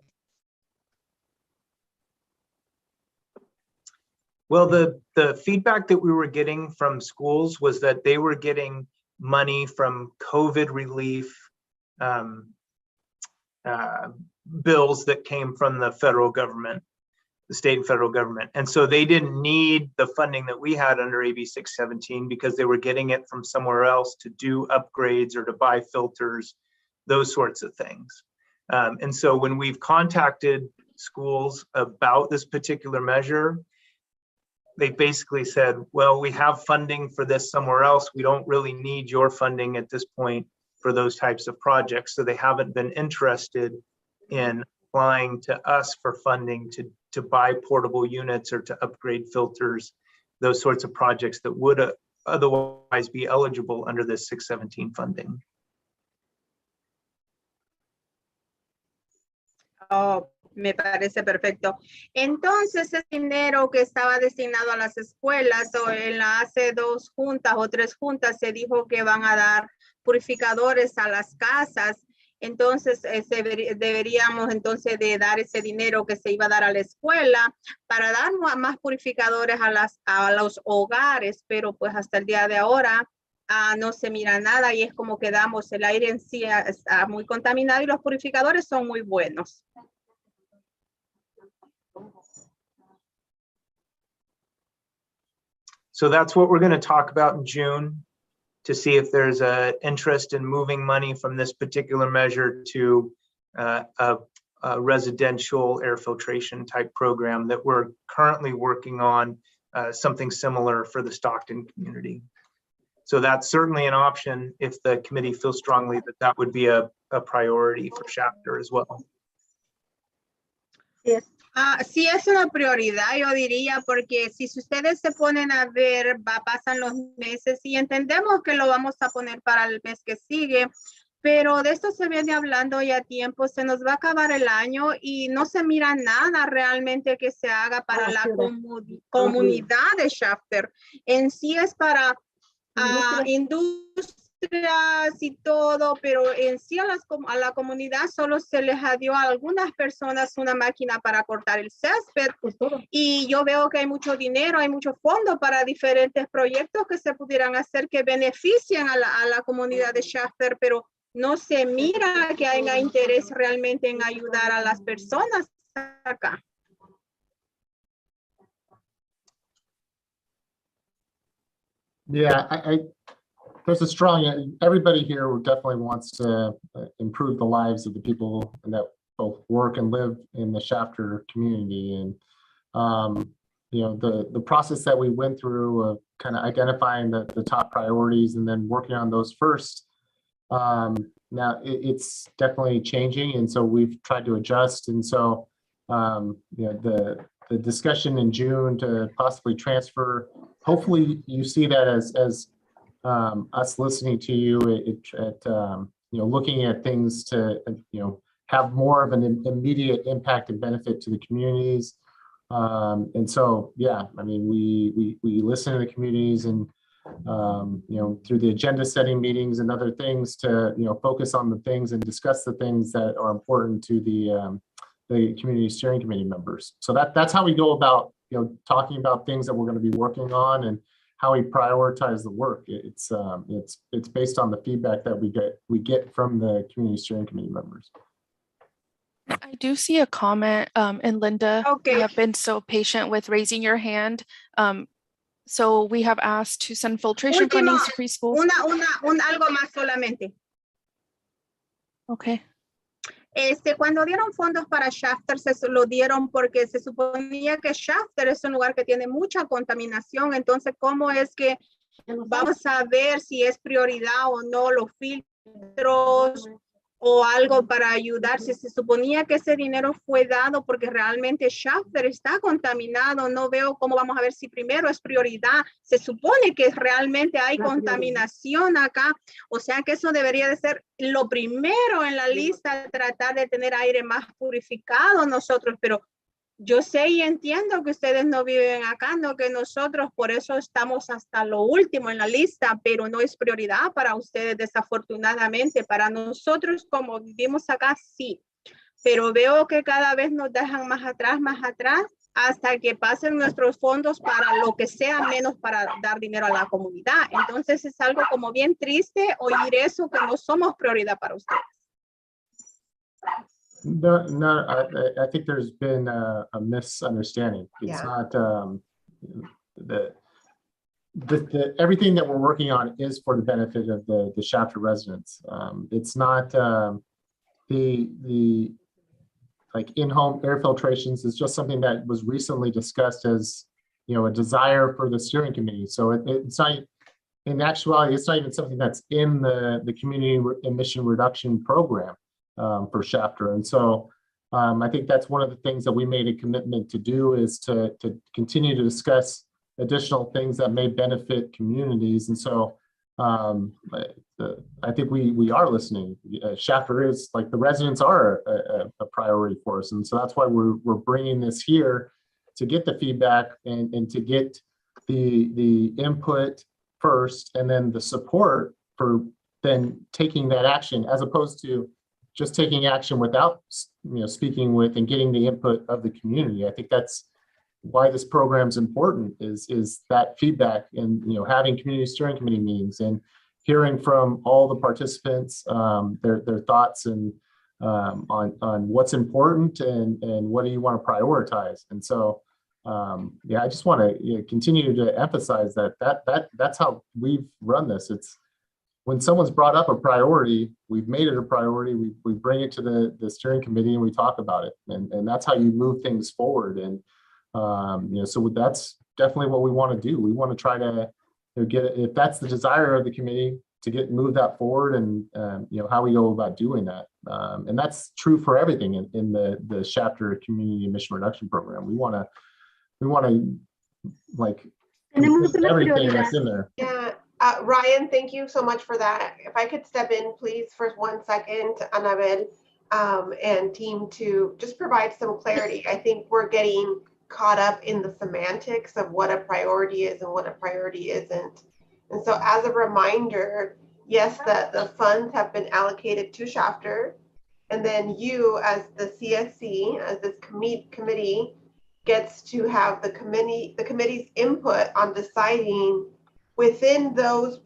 Well, the feedback that we were getting from schools was that they were getting money from COVID relief bills that came from the federal government, the state and federal government. And so they didn't need the funding that we had under AB617 because they were getting it from somewhere else to do upgrades or to buy filters, those sorts of things. And so when we've contacted schools about this particular measure, they basically said, well, we have funding for this somewhere else. We don't really need your funding at this point for those types of projects. So they haven't been interested in applying to us for funding to buy portable units or to upgrade filters, those sorts of projects that would otherwise be eligible under this 617 funding. Oh, me parece perfecto. Entonces, ese dinero que estaba destinado a las escuelas, o en hace 2 juntas o 3 juntas se dijo que van a dar purificadores a las casas. Entonces, deberíamos entonces de dar ese dinero que se iba a dar a la escuela para dar más purificadores a los hogares, pero pues hasta el día de ahora no se mira nada y es como quedamos, el aire en sí está muy contaminado y los purificadores son muy buenos. So that's what we're going to talk about in June, to see if there's an interest in moving money from this particular measure to a residential air filtration type program that we're currently working on, something similar for the Stockton community. So that's certainly an option if the committee feels strongly that that would be a priority for Chapter as well. Yes. Sí es una prioridad, yo diría, porque si ustedes se ponen a ver, pasan los meses y entendemos que lo vamos a poner para el mes que sigue, pero de esto se viene hablando ya tiempo, se nos va a acabar el año y no se mira nada realmente que se haga para la comunidad de Chapter. En sí es para industrias y todo, pero en sí a la comunidad solo se les dio a algunas personas una máquina para cortar el césped y yo veo que hay mucho dinero, hay mucho fondo para diferentes proyectos que se pudieran hacer que beneficien a la comunidad de Chapter, pero no se mira que haya interés realmente en ayudar a las personas acá. Yeah, there's a strong, everybody here definitely wants to improve the lives of the people that both work and live in the Chapter community. And, you know, the process that we went through of kind of identifying the top priorities and then working on those first, now it's definitely changing. And so we've tried to adjust. And so, you know, the discussion in June to possibly transfer, hopefully you see that as us listening to you you know, looking at things to, you know, have more of an immediate impact and benefit to the communities. And so, yeah, I mean, we listen to the communities and, you know, through the agenda setting meetings and other things to, you know, focus on the things and discuss the things that are important to the community steering committee members. So that's how we go about, you know, talking about things that we're going to be working on and how we prioritize the work. It's based on the feedback that we get from the community steering committee members. I do see a comment, and Linda, you have been so patient with raising your hand. So we have asked to send filtration funding to preschools. Algo más solamente. Okay. Cuando dieron fondos para Chapter, se lo dieron porque se suponía que Chapter es un lugar que tiene mucha contaminación. Entonces, ¿cómo es que vamos a ver si es prioridad o no los filtros o algo para ayudar? Si se suponía que ese dinero fue dado porque realmente Chapter está contaminado, no veo cómo vamos a ver si primero es prioridad. Se supone que realmente hay contaminación acá, o sea que eso debería de ser lo primero en la lista, tratar de tener aire más purificado nosotros, pero yo sé y entiendo que ustedes no viven acá, no que nosotros, por eso estamos hasta lo último en la lista, pero no es prioridad para ustedes desafortunadamente. Para nosotros como vivimos acá, sí, pero veo que cada vez nos dejan más atrás, hasta que pasen nuestros fondos para lo que sea, menos para dar dinero a la comunidad. Entonces es algo como bien triste oír eso, que no somos prioridad para ustedes. No, I think there's been a misunderstanding. It's not everything that we're working on is for the benefit of the chapter residents. It's not the like in-home air filtrations is just something that was recently discussed as, a desire for the steering committee. So it's not, in actuality, it's not even something that's in the community emission reduction program for chapter. And so I think that's one of the things that we made a commitment to do, is to continue to discuss additional things that may benefit communities. And so I think we are listening. Chapter is, like, the residents are a priority for us. And so that's why we're bringing this here, to get the feedback and to get the input first, and then the support for then taking that action, as opposed to just taking action without, speaking with and getting the input of the community. I think that's why this program is important, is that feedback, and having community steering committee meetings and hearing from all the participants, their thoughts and on what's important and what do you want to prioritize. And so I just want to continue to emphasize that's how we've run this. It's when someone's brought up a priority, we've made it a priority, we bring it to the steering committee and we talk about it, and that's how you move things forward. And so that's definitely what we want to do. We want to try to get it, if that's the desire of the committee, to move that forward, and how we go about doing that. And that's true for everything in the chapter community emission reduction program. We want to like everything that's in there. Yeah. Ryan, thank you so much for that. If I could step in, please, for 1 second, Annabelle and team, to just provide some clarity. I think we're getting caught up in the semantics of what a priority is and what a priority isn't. And so, as a reminder, yes, the funds have been allocated to chapter, and then you, as the CSC, as this committee, gets to have the committee's input on deciding within those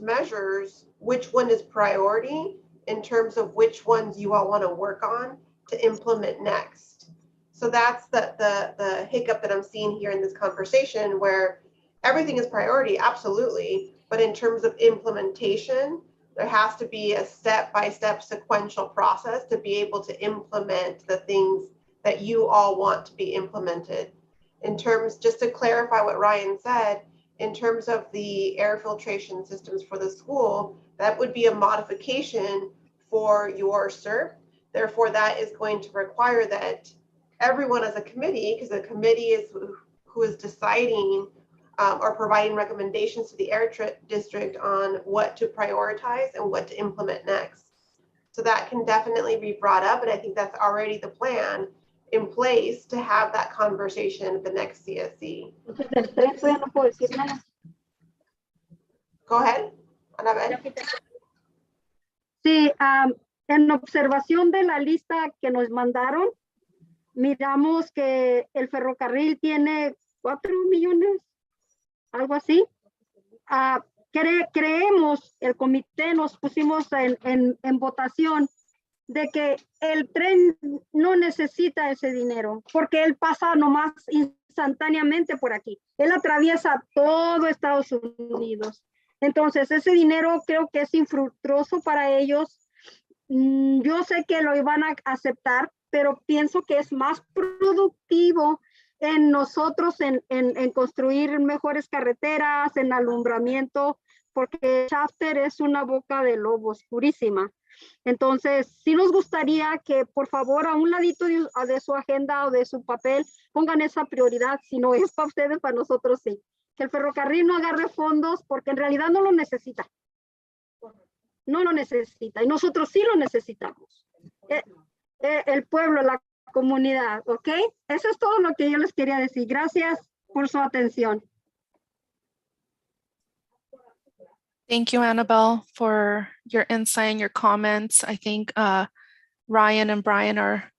measures, which one is priority in terms of which ones you all want to work on to implement next. So that's the hiccup that I'm seeing here in this conversation, where everything is priority, absolutely, but in terms of implementation, there has to be a step-by-step sequential process to be able to implement the things that you all want to be implemented. In terms, just to clarify what Ryan said, in terms of the air filtration systems for the school, that would be a modification for your SERP. Therefore, that is going to require that everyone as a committee, because the committee is who is deciding or providing recommendations to the air district on what to prioritize and what to implement next. So that can definitely be brought up, and I think that's already the plan in place to have that conversation at the next CSC. Go ahead, Annabelle. Sí, en observación de la lista que nos mandaron, miramos que el ferrocarril tiene 4 millones, algo así. Creemos, el comité nos pusimos en votación de que el tren no necesita ese dinero, porque él pasa nomás instantáneamente por aquí. Él atraviesa todo Estados Unidos. Entonces, ese dinero creo que es infructuoso para ellos. Yo sé que lo iban a aceptar, pero pienso que es más productivo en nosotros en construir mejores carreteras, en alumbramiento, porque Chapter es una boca de lobo oscurísima. Entonces, sí nos gustaría que, por favor, a un ladito de su agenda o de su papel, pongan esa prioridad. Si no es para ustedes, para nosotros sí. Que el ferrocarril no agarre fondos, porque en realidad no lo necesita. No lo necesita, y nosotros sí lo necesitamos. El pueblo, la comunidad, ¿ok? Eso es todo lo que yo les quería decir. Gracias por su atención. Thank you, Annabelle, for your insight and your comments. I think Ryan and Brian are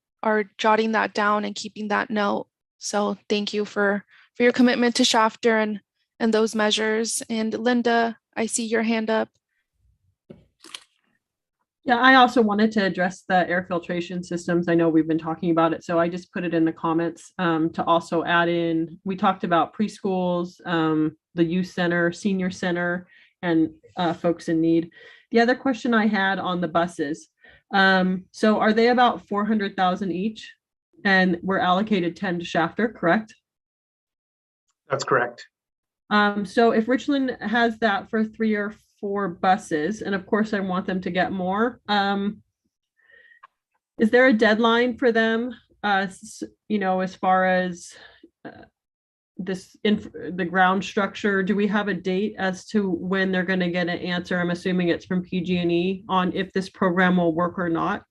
jotting that down and keeping that note So thank you for your commitment to Shafter and those measures. And Linda, I see your hand up. Yeah, I also wanted to address the air filtration systems. I know we've been talking about it, so I just put it in the comments to also add in, we talked about preschools, the youth center, senior center, and folks in need. The other question I had on the buses, so are they about 400,000 each? And we're allocated 10 to Shafter, correct? That's correct. So if Richland has that for 3 or 4 buses, and of course I want them to get more, is there a deadline for them, you know, as far as the ground structure? Do we have a date as to when they're going to get an answer? I'm assuming it's from PG&E on if this program will work or not.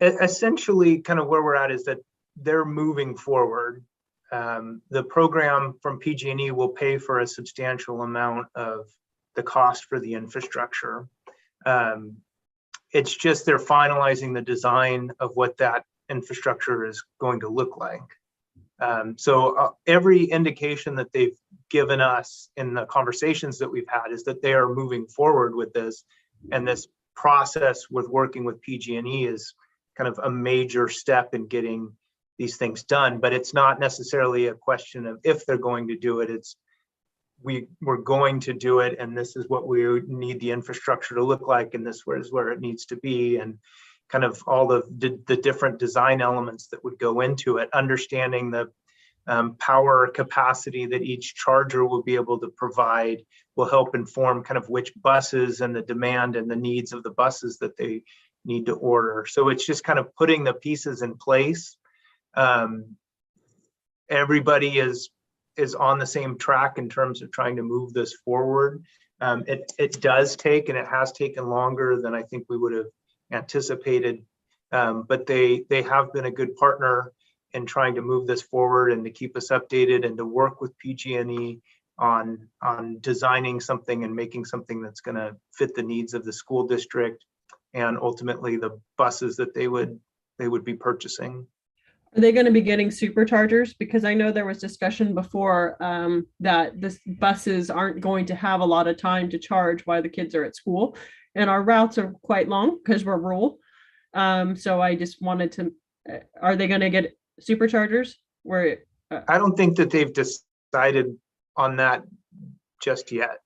Essentially, kind of where we're at is that they're moving forward. The program from PG&E will pay for a substantial amount of the cost for the infrastructure. It's just they're finalizing the design of what that infrastructure is going to look like. So every indication that they've given us in the conversations that we've had is that they are moving forward with this, and this process with working with PG&E is kind of a major step in getting these things done. But it's not necessarily a question of if they're going to do it. It's we're going to do it, and this is what we need the infrastructure to look like, and this is where it needs to be, and kind of all of the different design elements that would go into it. Understanding the power capacity that each charger will be able to provide will help inform kind of which buses and the demand and the needs of the buses that they need to order. So it's just kind of putting the pieces in place. Everybody is on the same track in terms of trying to move this forward. It does take, and it has taken longer than I think we would have anticipated, but they have been a good partner in trying to move this forward and to keep us updated and to work with PG&E on designing something and making something that's going to fit the needs of the school district and ultimately the buses that they would be purchasing. Are they going to be getting superchargers? Because I know there was discussion before that the buses aren't going to have a lot of time to charge while the kids are at school, and our routes are quite long because we're rural. So I just wanted to, are they going to get superchargers? I don't think that they've decided on that just yet.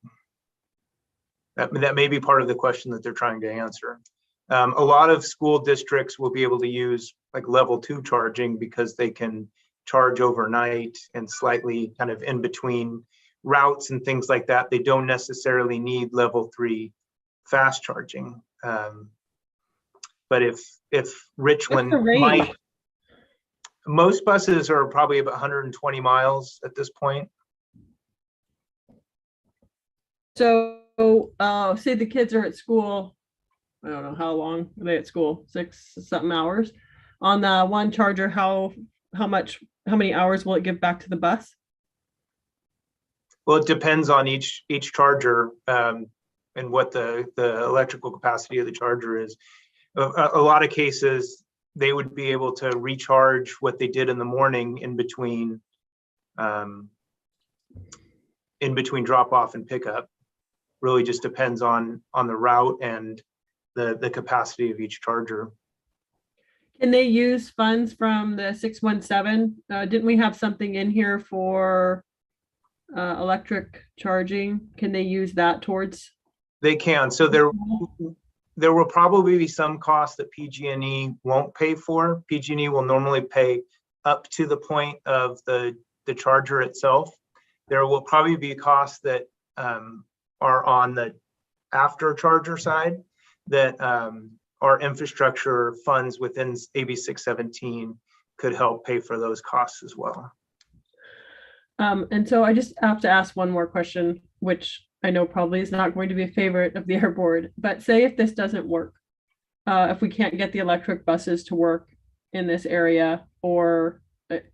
That may be part of the question that they're trying to answer. A lot of school districts will be able to use like level 2 charging because they can charge overnight and slightly kind of in between routes and things like that. They don't necessarily need level 3 fast charging. But if Richland might, most buses are probably about 120 miles at this point. So say the kids are at school, I don't know how long are they at school, 6 something hours on the one charger. How many hours will it give back to the bus? Well, it depends on each charger and what the electrical capacity of the charger is. A lot of cases they would be able to recharge what they did in the morning in between drop off and pickup. Really just depends on the route and the capacity of each charger. Can they use funds from the 617? Didn't we have something in here for electric charging? Can they use that towards? They can. So there will probably be some costs that PG&E won't pay for. PG&E will normally pay up to the point of the charger itself. There will probably be costs that are on the after charger side that our infrastructure funds within AB617 could help pay for those costs as well. And so I just have to ask one more question, which I know probably is not going to be a favorite of the Air Board, but say if this doesn't work, if we can't get the electric buses to work in this area, or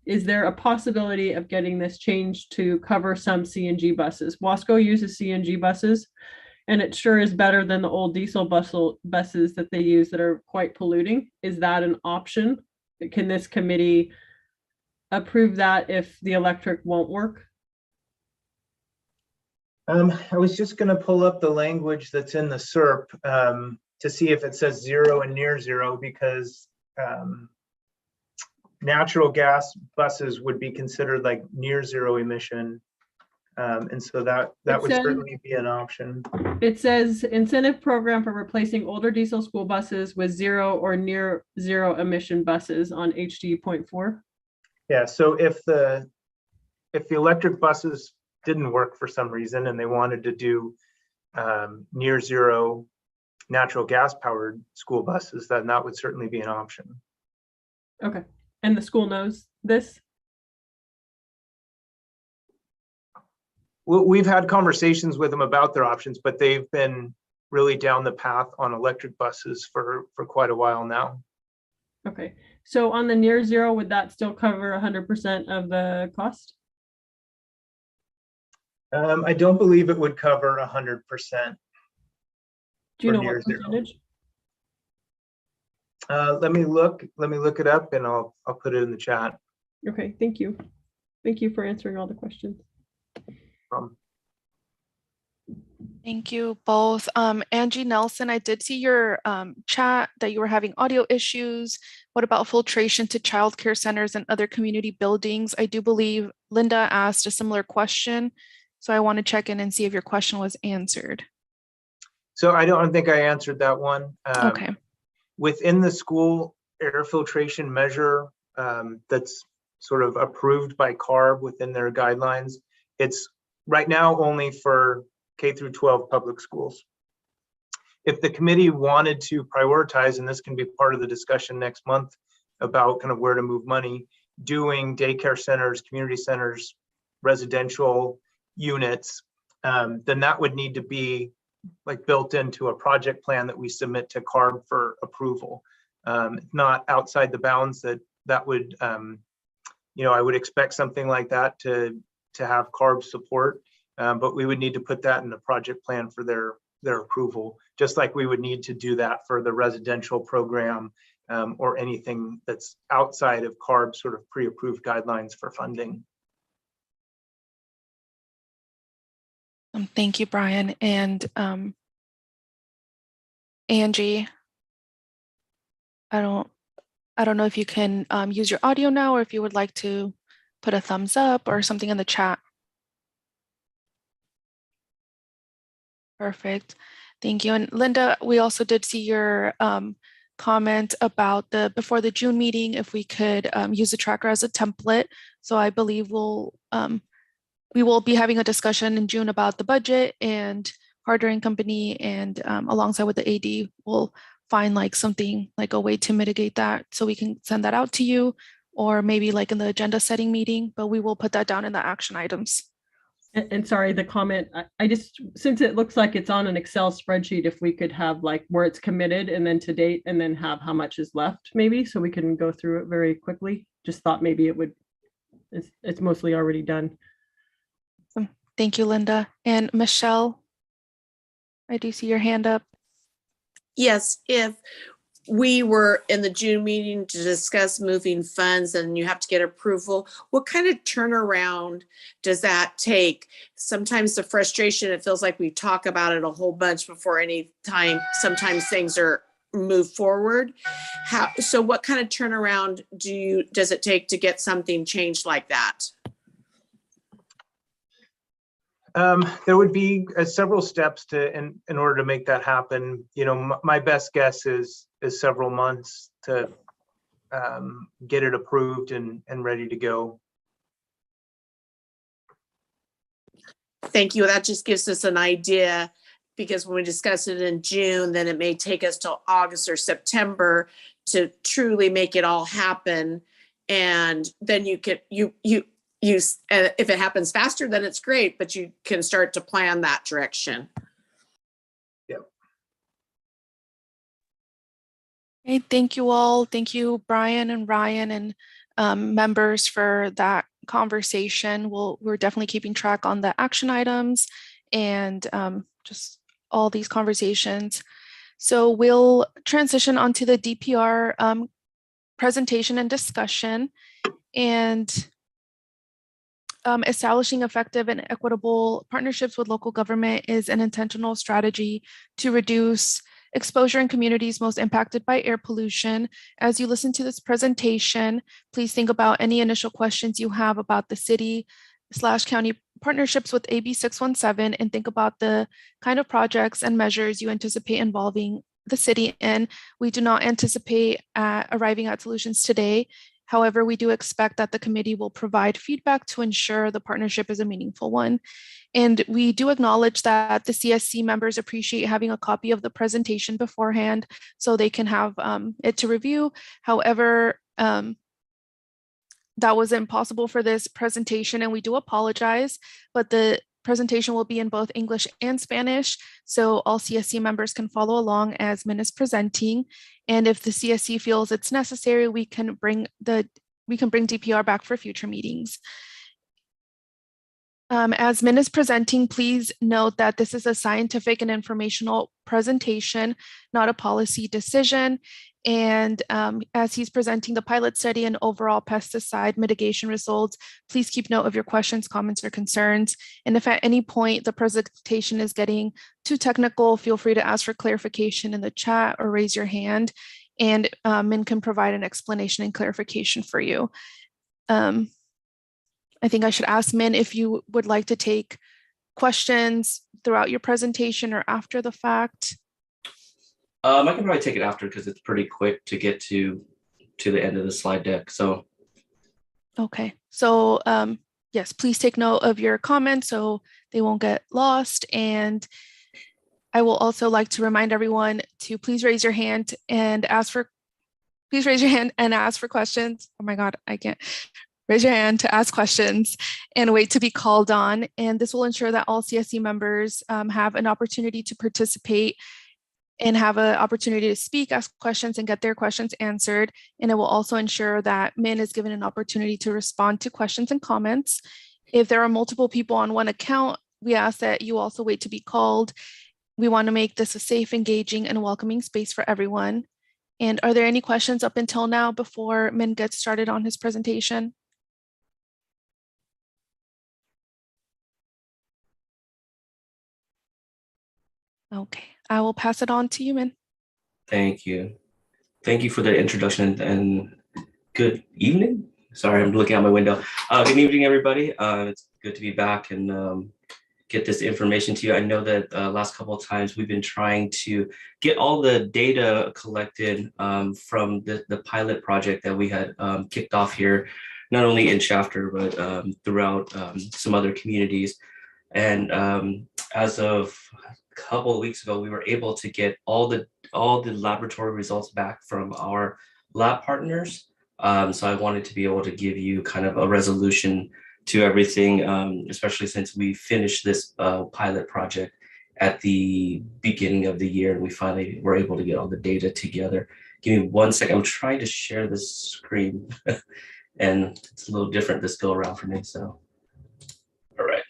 is there a possibility of getting this changed to cover some CNG buses? Wasco uses CNG buses, and it sure is better than the old diesel buses that they use that are quite polluting. Is that an option? Can this committee approve that if the electric won't work? I was just going to pull up the language that's in the SERP to see if it says 0 and near 0, because natural gas buses would be considered like near 0 emission. And so that would certainly be an option. It says incentive program for replacing older diesel school buses with 0 or near 0 emission buses on HD.4. Yeah, so if the electric buses didn't work for some reason and they wanted to do near 0 natural gas powered school buses, then that would certainly be an option. Okay, and the school knows this? Well, we've had conversations with them about their options, but they've been really down the path on electric buses for quite a while now. Okay, so on the near 0, would that still cover 100% of the cost? I don't believe it would cover 100%. Do you know what percentage? Let me look it up and I'll put it in the chat. Okay, thank you. Thank you for answering all the questions. Thank you both. Angie Nelson, I did see your chat that you were having audio issues. What about filtration to childcare centers and other community buildings? I do believe Linda asked a similar question, so I want to check in and see if your question was answered. So I don't think I answered that one. Okay. Within the school air filtration measure that's sort of approved by CARB within their guidelines, it's right now only for K through 12 public schools. If the committee wanted to prioritize, and this can be part of the discussion next month about kind of where to move money, doing daycare centers, community centers, residential units, then that would need to be like built into a project plan that we submit to CARB for approval. Not outside the bounds that would, I would expect something like that to have CARB support, but we would need to put that in the project plan for their approval, just like we would need to do that for the residential program or anything that's outside of CARB sort of pre-approved guidelines for funding. Thank you, Brian. And Angie, I don't know if you can use your audio now, or if you would like to put a thumbs up or something in the chat. Perfect. Thank you. And Linda, we also did see your comment about before the June meeting, if we could use the tracker as a template. So I believe we will be having a discussion in June about the budget and hardware company, and alongside with the AD, we'll find like something like a way to mitigate that, so we can send that out to you, or maybe like in the agenda setting meeting, but we will put that down in the action items. And sorry, the comment, I just, since it looks like it's on an Excel spreadsheet, if we could have like where it's committed and then to date, and then have how much is left maybe, so we can go through it very quickly. Just thought maybe it would, it's mostly already done. Thank you, Linda. And Michelle, I do see your hand up. Yes, if we were in the June meeting to discuss moving funds and you have to get approval, what kind of turnaround does that take? Sometimes the frustration, it feels like we talk about it a whole bunch before any time. Sometimes things are moved forward. So what kind of turnaround does it take to get something changed like that? There would be several steps in order to make that happen. My best guess is several months to get it approved and ready to go. Thank you. That just gives us an idea, because when we discuss it in June, then it may take us till August or September to truly make it all happen. And then you could, if it happens faster, then it's great, but you can start to plan that direction. Yep. Okay, thank you all. Thank you, Brian and Ryan and members, for that conversation. We're definitely keeping track on the action items and just all these conversations. So we'll transition onto the DPR presentation and discussion. And establishing effective and equitable partnerships with local government is an intentional strategy to reduce exposure in communities most impacted by air pollution. As you listen to this presentation, please think about any initial questions you have about the city/county partnerships with AB617 and think about the kind of projects and measures you anticipate involving the city in. We do not anticipate arriving at solutions today. However, we do expect that the committee will provide feedback to ensure the partnership is a meaningful one. And we do acknowledge that the CSC members appreciate having a copy of the presentation beforehand so they can have it to review. However, that wasn't possible for this presentation, and we do apologize, but the presentation will be in both English and Spanish, so all CSC members can follow along as Min is presenting. And if the CSC feels it's necessary, we can bring DPR back for future meetings. As Min is presenting, please note that this is a scientific and informational presentation, not a policy decision. And as he's presenting the pilot study and overall pesticide mitigation results, please keep note of your questions, comments, or concerns. And if at any point the presentation is getting too technical, feel free to ask for clarification in the chat or raise your hand, and Min can provide an explanation and clarification for you. I think I should ask Min if you would like to take questions throughout your presentation or after the fact. I can probably take it after because it's pretty quick to get to the end of the slide deck. So, okay. So yes, please take note of your comments so they won't get lost. And I will also like to remind everyone to please raise your hand and ask for questions. Oh my God, I can't. Raise your hand to ask questions and wait to be called on. And this will ensure that all CSC members have an opportunity to participate and have an opportunity to speak, ask questions, and get their questions answered. And it will also ensure that Min is given an opportunity to respond to questions and comments. If there are multiple people on one account, we ask that you also wait to be called. We want to make this a safe, engaging, and welcoming space for everyone. And are there any questions up until now before Min gets started on his presentation? Okay, I will pass it on to you, Min. thank you. Thank you for the introduction and good evening. Sorry, I'm looking out my window. Good evening, everybody. It's good to be back and get this information to you. I know that last couple of times we've been trying to get all the data collected from the pilot project that we had kicked off here, not only in Shafter, but throughout some other communities. And as of a couple of weeks ago, we were able to get all the laboratory results back from our lab partners. So I wanted to be able to give you kind of a resolution to everything, especially since we finished this pilot project at the beginning of the year, and we finally were able to get all the data together. Give me 1 second. I'm trying to share this screen and it's a little different this go around for me. So, all right.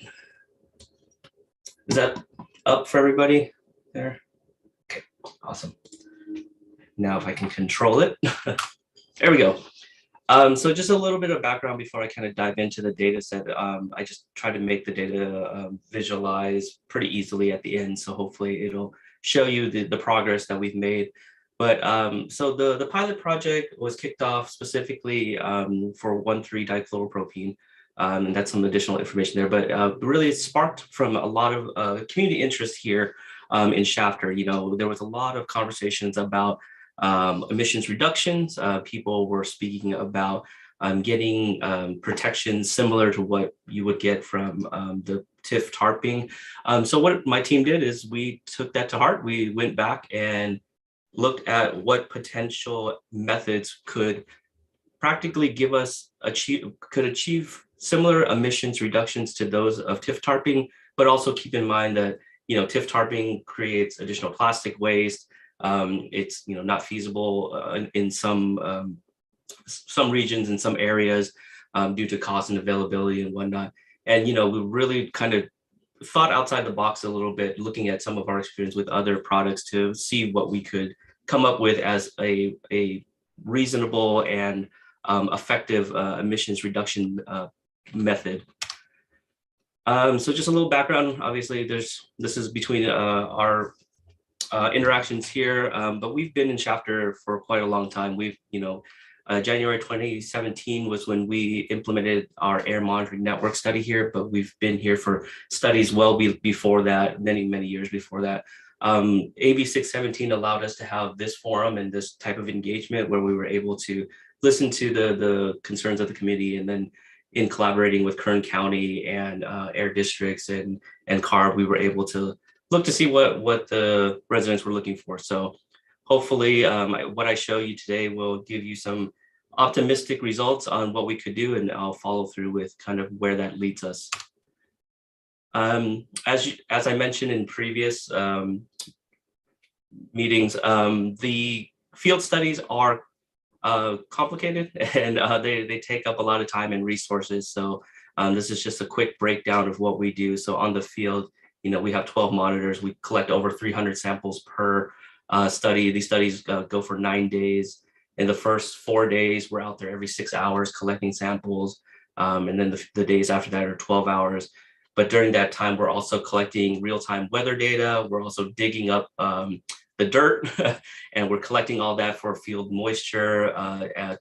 Is that up for everybody there? Okay, awesome. Now if I can control it. There we go. So just a little bit of background before I kind of dive into the data set. I just try to make the data visualize pretty easily at the end. So hopefully it'll show you the progress that we've made. But so the pilot project was kicked off specifically for 1,3-dichloropropene. And that's some additional information there, but really it sparked from a lot of community interest here in Shafter. You know, there was a lot of conversations about emissions reductions. People were speaking about getting protections similar to what you would get from the TIF tarping. So what my team did is we took that to heart. We went back and looked at what potential methods could practically give us achieve similar emissions reductions to those of TIF tarping, but also keep in mind that, you know, TIF tarping creates additional plastic waste. It's, you know, not feasible in some regions, in some areas due to cost and availability and whatnot. And, you know, we really kind of thought outside the box a little bit, looking at some of our experience with other products to see what we could come up with as a reasonable and effective emissions reduction method. So just a little background. Obviously, this is between our interactions here, but we've been in chapter for quite a long time. We've, January 2017 was when we implemented our air monitoring network study here, but we've been here for studies well before that, many years before that. AB617 allowed us to have this forum and this type of engagement where we were able to listen to the concerns of the committee, and then in collaborating with Kern County and air districts and CARB, we were able to look to see what the residents were looking for. So hopefully what I show you today will give you some optimistic results on what we could do, and I'll follow through with kind of where that leads us. As I mentioned in previous meetings, the field studies are complicated, and they take up a lot of time and resources. So this is just a quick breakdown of what we do. So on the field, we have 12 monitors. We collect over 300 samples per study. These studies go for 9 days. In the first 4 days, we're out there every 6 hours collecting samples. And then the days after that are 12 hours. But during that time, we're also collecting real-time weather data. We're also digging up the dirt, and we're collecting all that for field moisture,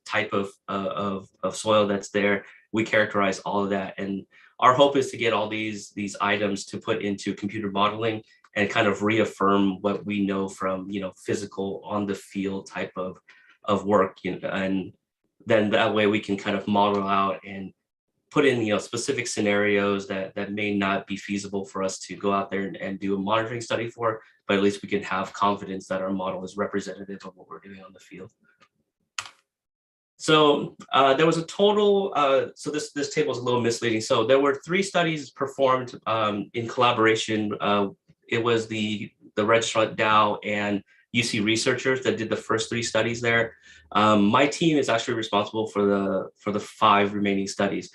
type of soil that's there. We characterize all of that. And our hope is to get all these items to put into computer modeling and kind of reaffirm what we know from, physical on the field type of work. And then that way we can kind of model out and put in, specific scenarios that may not be feasible for us to go out there and do a monitoring study for, but at least we can have confidence that our model is representative of what we're doing on the field. So there was a total, so this table is a little misleading. So there were 3 studies performed in collaboration. It was the registrant Dow and UC researchers that did the first 3 studies there. My team is actually responsible for the 5 remaining studies.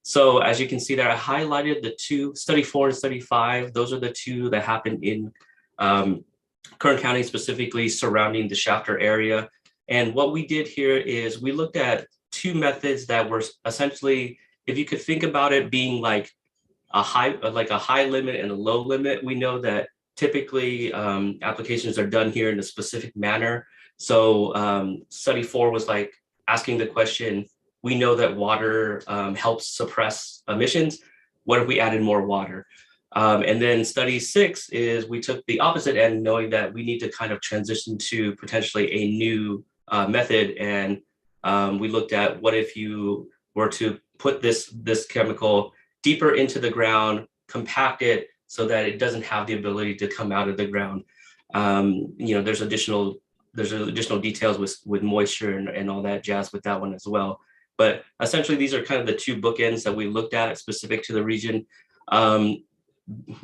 So as you can see there, I highlighted the 2, study 4 and study 5. Those are the 2 that happened in Kern County, specifically surrounding the Shafter area. And what we did here is we looked at 2 methods that were essentially, if you could think about it being like a high limit and a low limit. We know that typically applications are done here in a specific manner. So study 4 was like asking the question, we know that water helps suppress emissions. What if we added more water? And then study 6 is we took the opposite end, knowing that we need to kind of transition to potentially a new method. And we looked at what if you were to put this chemical deeper into the ground, compact it so that it doesn't have the ability to come out of the ground. There's additional details with moisture and all that jazz with that one as well. But essentially, these are kind of the 2 bookends that we looked at specific to the region.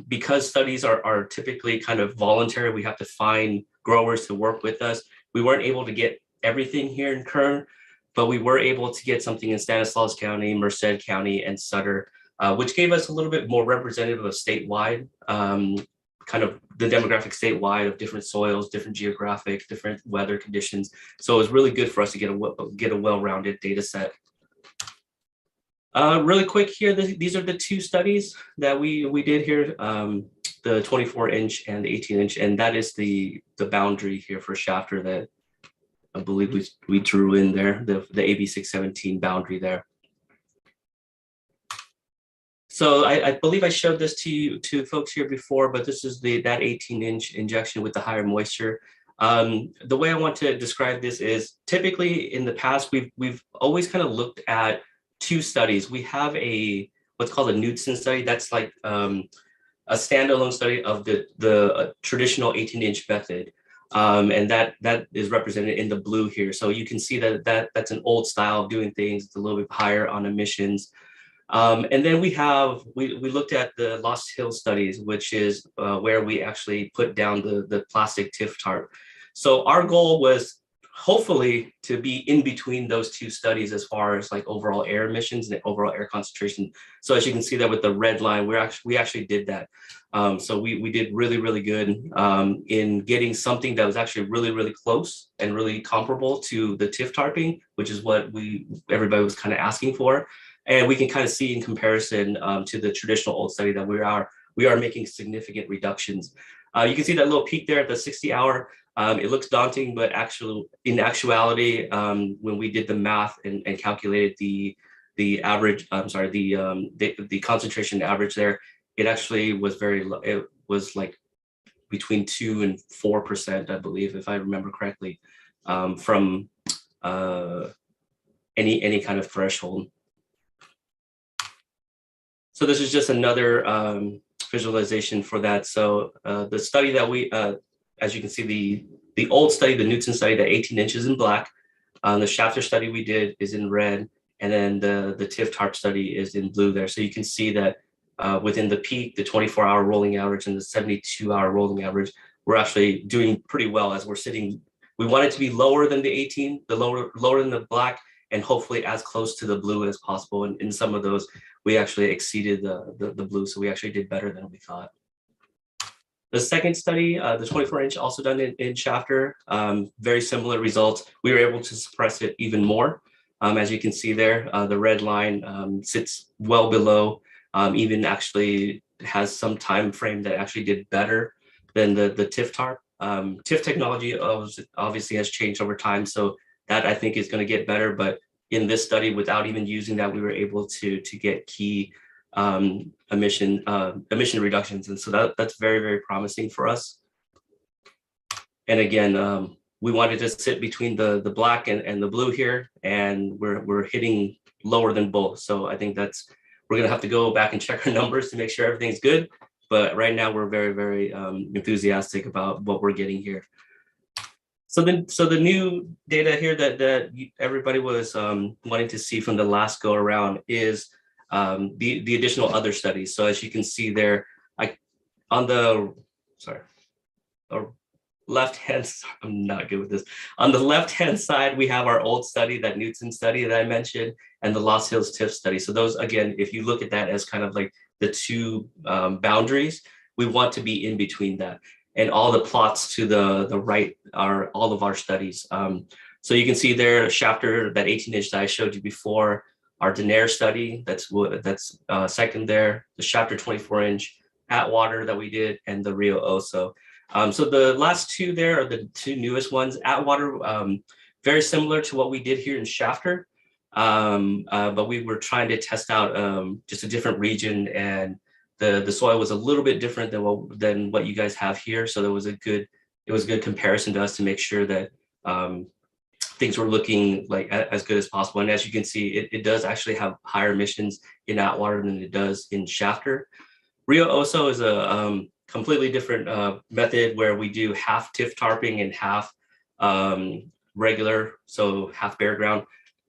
Because studies are typically kind of voluntary, we have to find growers to work with us. We weren't able to get everything here in Kern, but we were able to get something in Stanislaus County, Merced County, and Sutter, which gave us a little bit more representative of statewide, kind of the demographic statewide of different soils, different geographic, different weather conditions. So it was really good for us to get a well-rounded data set. Really quick here, these are the 2 studies that we did here, the 24-inch and the 18-inch, and that is the boundary here for Shafter that I believe we drew in there, the AB617 boundary there. So I believe I showed this to folks here before, but this is that 18-inch injection with the higher moisture. The way I want to describe this is typically in the past, we've always kind of looked at 2 studies. We have what's called a Knudsen study. That's like a standalone study of the traditional 18-inch method. And that is represented in the blue here. So you can see that's an old style of doing things. It's a little bit higher on emissions. And then we looked at the Lost Hills studies, which is where we actually put down the plastic TIF tarp. So our goal was hopefully to be in between those two studies as far as like overall air emissions and overall air concentration. So as you can see that with the red line, we actually did that. So we did really good in getting something that was actually really close and really comparable to the TIF tarping, which is what everybody was kind of asking for. And we can kind of see in comparison to the traditional old study that we are making significant reductions. You can see that little peak there at the 60-hour. It looks daunting, but in actuality, when we did the math and calculated the average, the concentration average there, it actually was very low. It was like between 2 and 4%, I believe, if I remember correctly, from any kind of threshold. So this is just another visualization for that. So the study that we, as you can see, the old study, the Newton study, the 18 inches in black, the Shafter study we did is in red, and then the TIF TARP study is in blue there. So you can see that within the peak, the 24-hour rolling average and the 72-hour rolling average, we're actually doing pretty well as we're sitting. We want it to be lower than the 18, lower than the black, and hopefully as close to the blue as possible. And in some of those, we actually exceeded the blue, so we actually did better than we thought. The second study, the 24-inch, also done in Shafter, very similar results. We were able to suppress it even more. As you can see there, the red line sits well below, even actually has some time frame that actually did better than the TIF TARP. TIF technology obviously has changed over time, so that I think is going to get better. But in this study, without even using that, we were able to get key emission reductions, and so that's very promising for us. And again, we wanted to sit between the black and the blue here, and we're hitting lower than both. So I think we're gonna have to go back and check our numbers to make sure everything's good. But right now we're very enthusiastic about what we're getting here. So the new data here that everybody was wanting to see from the last go around is the additional other studies. So as you can see there, on the left-hand, I'm not good with this. On the left-hand side, we have our old study, that Newton study that I mentioned, and the Lost Hills TIF study. So those, again, if you look at that as kind of like the two boundaries, we want to be in between that. And all the plots to the right are all of our studies. So you can see there, Shafter, that 18-inch that I showed you before, our Dpr study, that's second there, the Shafter 24-inch, Atwater that we did, and the Rio Oso. So the last two there are the two newest ones. Atwater, very similar to what we did here in Shafter, but we were trying to test out just a different region, and the soil was a little bit different than what you guys have here. So it was a good comparison to us to make sure that things were looking like as good as possible. And as you can see, it does actually have higher emissions in Atwater than it does in Shafter. Rio Oso is a completely different method where we do half TIF tarping and half regular, so half bare ground.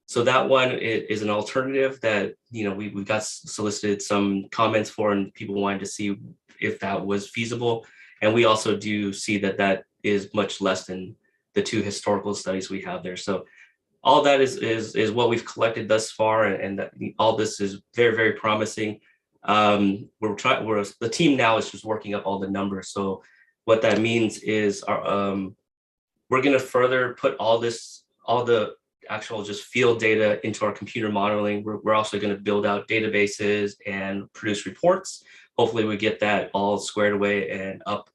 So that one is an alternative that, you know, we got solicited some comments for, and people wanted to see if that was feasible. And we also do see that is much less than the two historical studies we have there. So all that is what we've collected thus far, and that all this is very promising. The team now is just working up all the numbers. So what that means is we're going to further put all the actual just field data into our computer modeling. We're also going to build out databases and produce reports. Hopefully we get that all squared away and up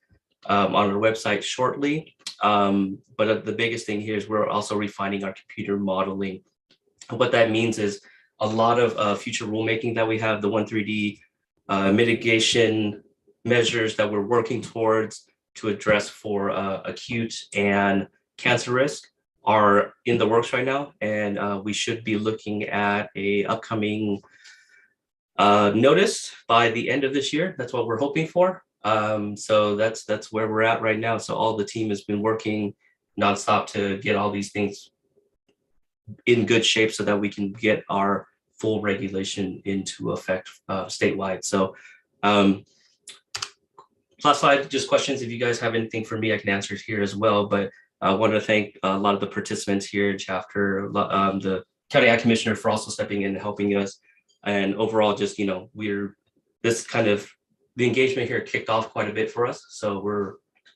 on our website shortly. But the biggest thing here is we're also refining our computer modeling. What that means is a lot of future rulemaking that we have, the 1,3D mitigation measures that we're working towards to address for acute and cancer risk are in the works right now. And we should be looking at a upcoming notice by the end of this year. That's what we're hoping for. So that's where we're at right now. So all the team has been working nonstop to get all these things in good shape so that we can get our full regulation into effect statewide. So last slide, just questions. If you guys have anything for me, I can answer it here as well. But I want to thank a lot of the participants here in chapter, the county ag commissioner for also stepping in and helping us. And overall, just, the engagement here kicked off quite a bit for us. So we're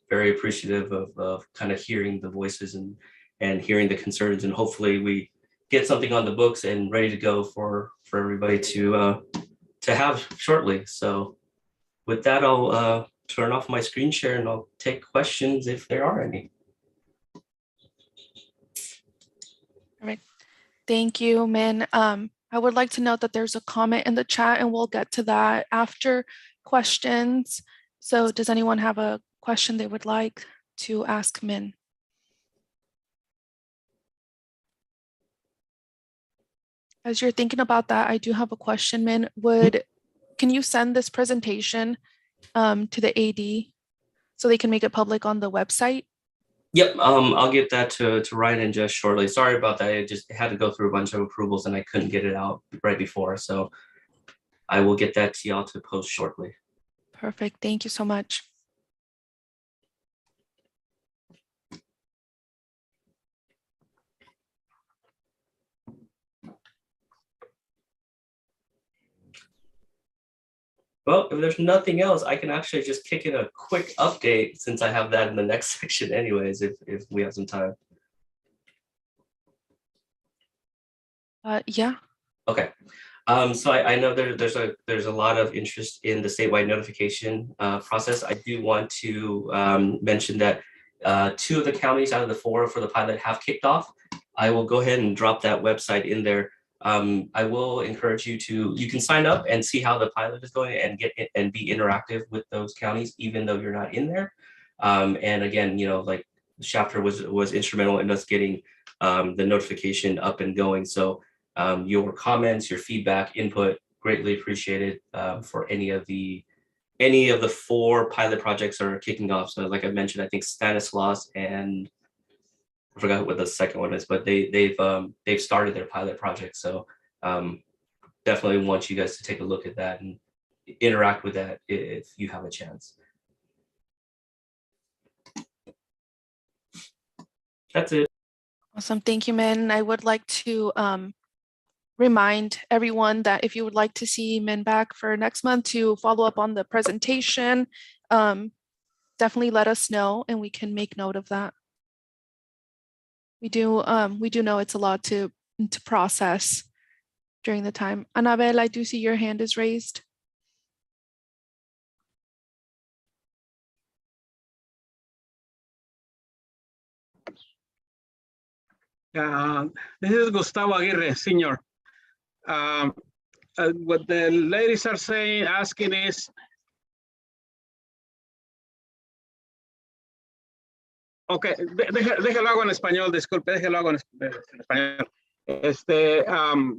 very appreciative of kind of hearing the voices and hearing the concerns, and hopefully we get something on the books and ready to go for everybody to have shortly. So with that, I'll turn off my screen share and I'll take questions if there are any. All right. Thank you, Min. I would like to note that there's a comment in the chat and we'll get to that after questions. So does anyone have a question they would like to ask Min? As you're thinking about that, I do have a question, Min. Can you send this presentation to the AD so they can make it public on the website? Yep, I'll get that to Ryan and Jess shortly. Sorry about that. I just had to go through a bunch of approvals and I couldn't get it out right before. So I will get that to y'all to post shortly. Perfect. Thank you so much. Well, if there's nothing else, I can actually just kick in a quick update since I have that in the next section anyways, if we have some time. Yeah. Okay. So I know there's a lot of interest in the statewide notification process. I do want to mention that 2 of the counties out of the 4 for the pilot have kicked off. I will go ahead and drop that website in there. I will encourage you can sign up and see how the pilot is going and be interactive with those counties, even though you're not in there. And again, like chapter was instrumental in us getting the notification up and going. So your comments, your feedback, input, greatly appreciated for any of the 4 pilot projects are kicking off. So like I mentioned, I think Stanislaus and I forgot what the second one is, but they've started their pilot project. So definitely want you guys to take a look at that and interact with that if you have a chance. That's it. Awesome. Thank you, Min. I would like to remind everyone that if you would like to see Min back for next month to follow up on the presentation, definitely let us know and we can make note of that. We do know it's a lot to process during the time. Annabelle, I do see your hand is raised. This is Gustavo Aguirre, Senior. What the ladies are asking is, ok, déjalo hago en español, disculpe, déjalo hago en español.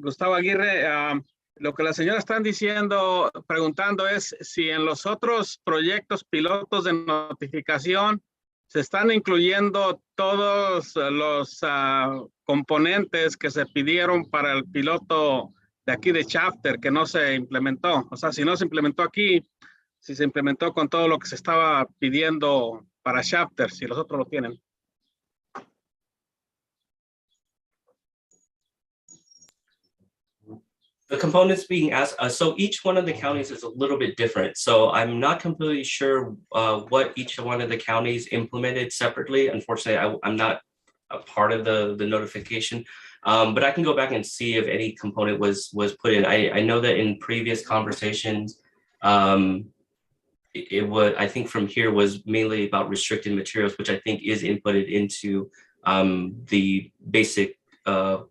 Gustavo Aguirre, lo que las señoras están diciendo, preguntando es si en los otros proyectos pilotos de notificación se están incluyendo todos los componentes que se pidieron para el piloto de aquí de Chapter, que no se implementó. O sea, si no se implementó aquí, si se implementó con todo lo que se estaba pidiendo para Chapter, si los otros lo tienen. The components being asked, so each one of the counties is a little bit different. So I'm not completely sure what each one of the counties implemented separately. Unfortunately, I'm not a part of the notification, but I can go back and see if any component was put in. I know that in previous conversations, it would, I think from here was mainly about restricted materials, which I think is inputted into the basic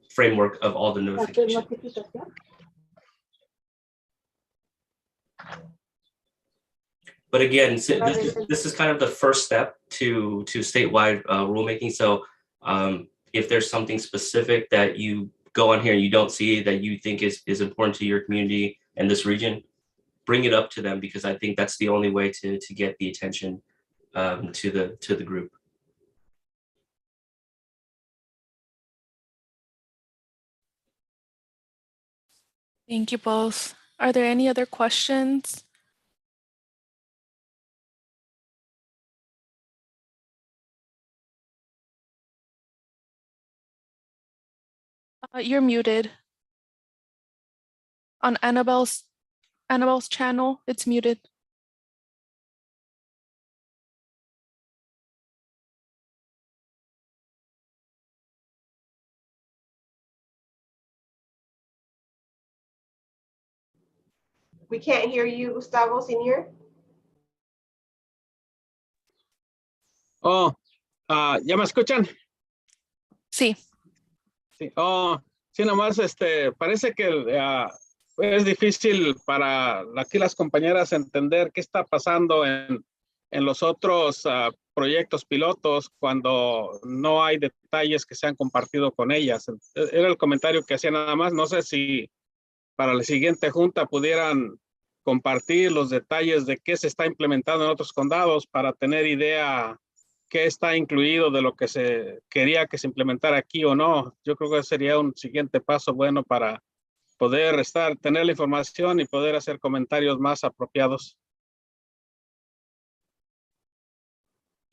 framework of all the notifications. But again, this is kind of the first step to statewide rulemaking. So if there's something specific that you go on here and you don't see that you think is important to your community and this region, bring it up to them, because I think that's the only way to get the attention to the group. Thank you both. Are there any other questions? You're muted. On Annabelle's channel, it's muted. We can't hear you, Gustavo, Senior. Oh, ¿ya me escuchan? Sí. Sí, sí, nomás parece que es difícil para aquí las compañeras entender qué está pasando en los otros proyectos pilotos cuando no hay detalles que se han compartido con ellas. Era el comentario que hacía nada más. No sé si para la siguiente junta pudieran compartir los detalles de qué se está implementando en otros condados para tener idea qué está incluido de lo que se quería que se implementara aquí o no. Yo creo que sería un siguiente paso bueno para poder tener la información y poder hacer comentarios más apropiados.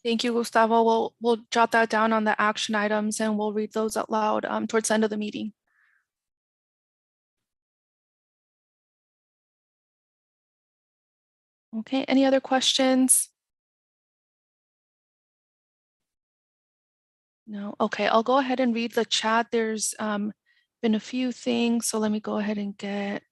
Thank you, Gustavo. We'll jot that down on the action items and we'll read those out loud towards the end of the meeting. Okay, any other questions? No, okay, I'll go ahead and read the chat. There's been a few things, so let me go ahead and get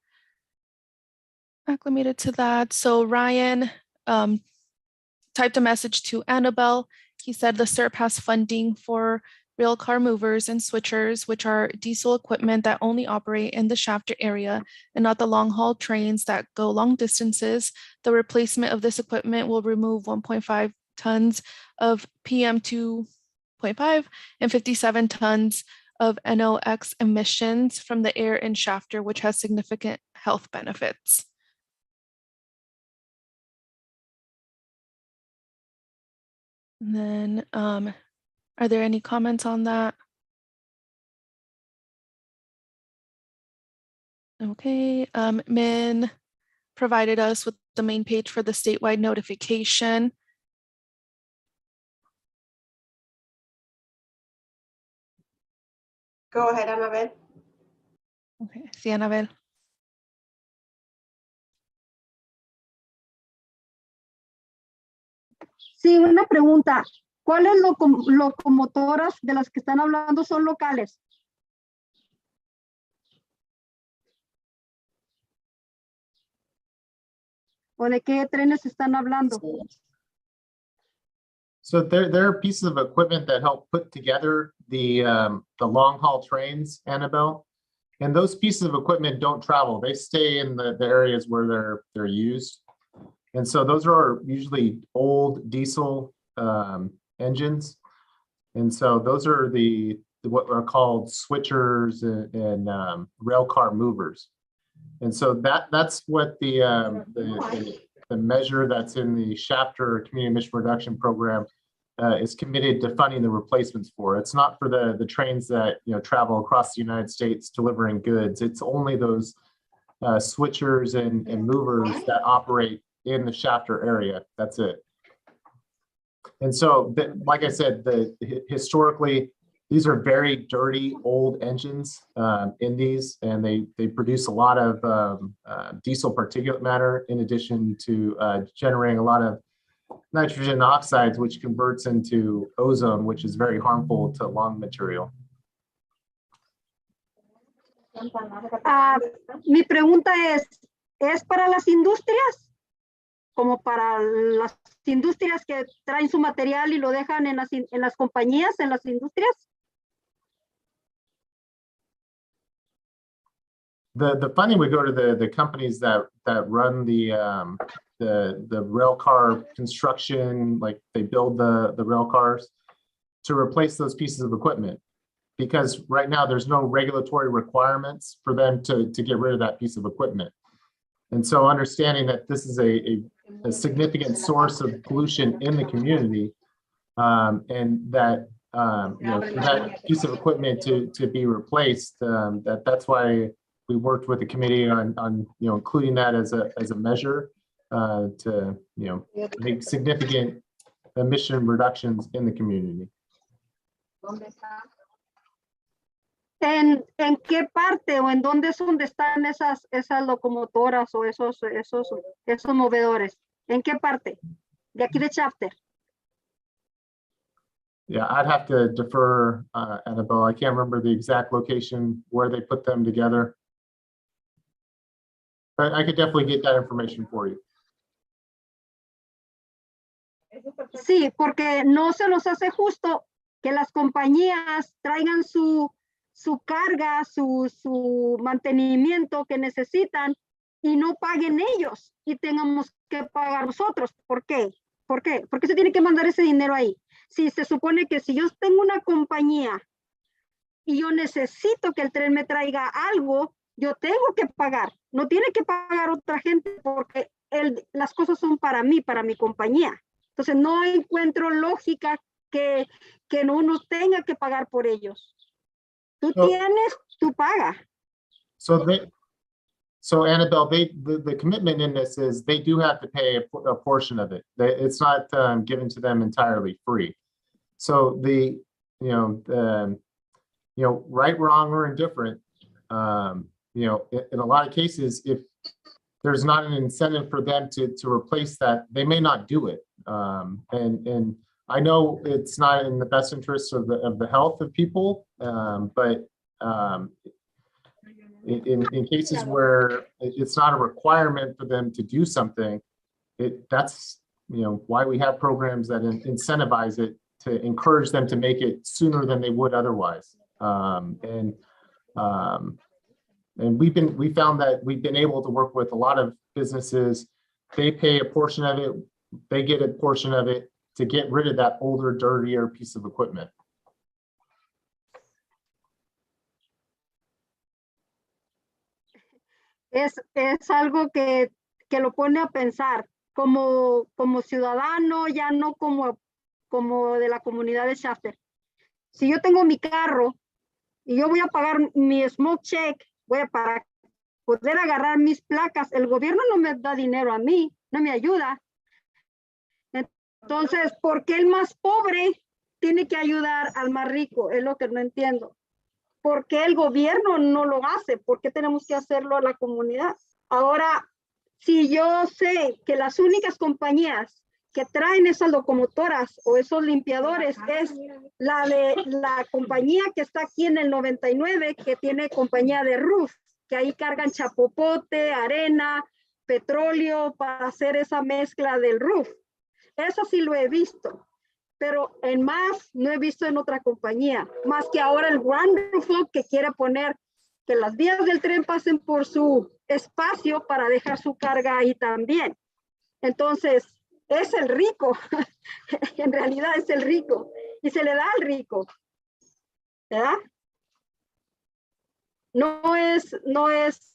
acclimated to that. So Ryan typed a message to Annabelle. He said the SERP has funding for rail car movers and switchers, which are diesel equipment that only operate in the Shafter area and not the long haul trains that go long distances. The replacement of this equipment will remove 1.5 tons of PM2.5 and 57 tons of NOx emissions from the air in Shafter, which has significant health benefits. And then, are there any comments on that? Okay, Min provided us with the main page for the statewide notification. Go ahead, Annabelle. Okay, sí, Annabelle. Sí, una pregunta. ¿Cuáles locomotoras de las que están hablando son locales? ¿O de qué trenes están hablando? So there are pieces of equipment that help put together the long haul trains, Annabelle. And those pieces of equipment don't travel. They stay in the areas where they're used. And so those are usually old diesel engines. And so those are what are called switchers and rail car movers. And so that's what the measure that's in the Shafter Community Emission Reduction Program is committed to funding the replacements for. It's not for the trains that travel across the United States delivering goods. It's only those switchers and movers that operate in the Shafter area. That's it. And so, like I said, historically, these are very dirty old engines in these, and they produce a lot of diesel particulate matter in addition to generating a lot of nitrogen oxides, which converts into ozone, which is very harmful to lung material. Mi pregunta ¿es para las industrias? Como para las industrias que traen su material y lo dejan en las compañías, en las industrias? The funding would go to the companies that run the rail car construction, like they build the rail cars, to replace those pieces of equipment. Because right now there's no regulatory requirements for them to get rid of that piece of equipment. And so understanding that this is a significant source of pollution in the community, and that for that piece of equipment to be replaced, that's why we worked with the committee on including that as a measure to make significant emission reductions in the community. ¿En qué parte o en dónde es donde están esas locomotoras o esos movedores? ¿En qué parte? De aquí de Chapter. Yeah, I'd have to defer, Annabelle. I can't remember the exact location where they put them together. But I could definitely get that information for you. Sí, porque no se nos hace justo que las compañías traigan su carga, su mantenimiento que necesitan y no paguen ellos y tengamos que pagar nosotros. ¿Por qué? ¿Por qué? ¿Por qué se tiene que mandar ese dinero ahí? Si se supone que si yo tengo una compañía y yo necesito que el tren me traiga algo, yo tengo que pagar. No tiene que pagar otra gente porque las cosas son para mí, para mi compañía. Entonces no encuentro lógica que uno tenga que pagar por ellos. Tú tienes, tú pagas. So Annabelle, the commitment in this is they do have to pay a portion of it. It's not given to them entirely free. So right, wrong, or indifferent, in a lot of cases, if there's not an incentive for them to replace that, they may not do it. And I know it's not in the best interest of the health of people, but in cases where it's not a requirement for them to do something, that's why we have programs that incentivize it, to encourage them to make it sooner than they would otherwise. And we found that we've been able to work with a lot of businesses. They pay a portion of it, they get a portion of it to get rid of that older, dirtier piece of equipment. Es algo que lo pone a pensar como ciudadano, ya no como de la comunidad de Shafter. Si yo tengo mi carro y yo voy a pagar mi smoke check, para poder agarrar mis placas, el gobierno no me da dinero a mí, no me ayuda. Entonces, ¿por qué el más pobre tiene que ayudar al más rico? Es lo que no entiendo. ¿Por qué el gobierno no lo hace? ¿Por qué tenemos que hacerlo a la comunidad? Ahora, si yo sé que las únicas compañías que traen esas locomotoras o esos limpiadores es la compañía que está aquí en el 99, que tiene compañía de roof, que ahí cargan chapopote, arena, petróleo para hacer esa mezcla del roof. Eso sí lo he visto, pero en más no he visto en otra compañía, más que ahora el Wonderful que quiere poner que las vías del tren pasen por su espacio para dejar su carga ahí también. Entonces, es el rico, en realidad es el rico, y se le da al rico, ¿verdad? No es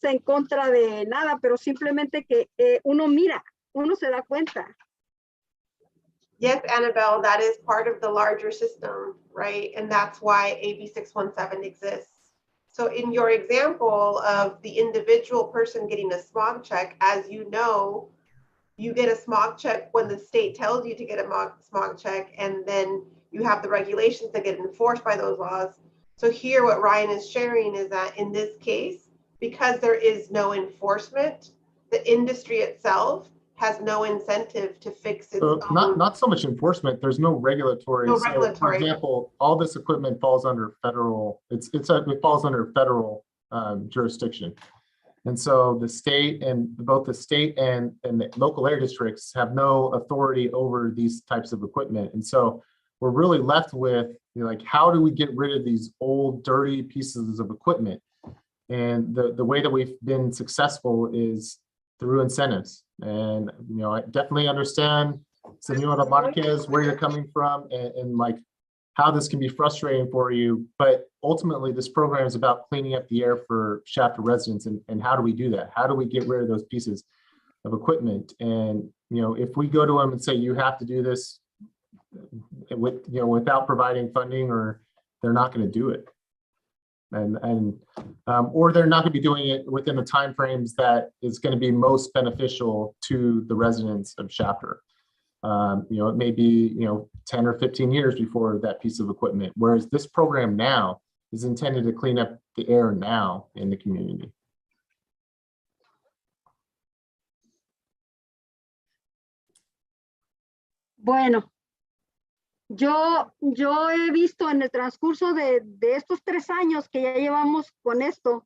en contra de nada, pero simplemente que uno mira, uno se da cuenta. Yes, Annabelle, that is part of the larger system, right? And that's why AB617 exists. So in your example of the individual person getting a smog check, as you know, you get a smog check when the state tells you to get a smog check, and then you have the regulations that get enforced by those laws. So here what Ryan is sharing is that in this case, because there is no enforcement, the industry itself has no incentive to fix its own. Not so much enforcement, there's no regulatory. No So, regulatory. for example, all this equipment falls under federal, it falls under federal jurisdiction. And so the state and both the state and the local air districts have no authority over these types of equipment. And so we're really left with, like, how do we get rid of these old, dirty pieces of equipment? And the way that we've been successful is through incentives. And, I definitely understand, Senora Marquez, where you're coming from and like how this can be frustrating for you. But ultimately, this program is about cleaning up the air for Shafter residents. And how do we do that? How do we get rid of those pieces of equipment? And, if we go to them and say, you have to do this without providing funding, or they're not going to do it. Or they're not going to be doing it within the timeframes that is going to be most beneficial to the residents of Shafter. It may be 10 or 15 years before that piece of equipment. Whereas this program now, is intended to clean up the air now in the community. Bueno, yo he visto en el transcurso de estos 3 años que ya llevamos con esto,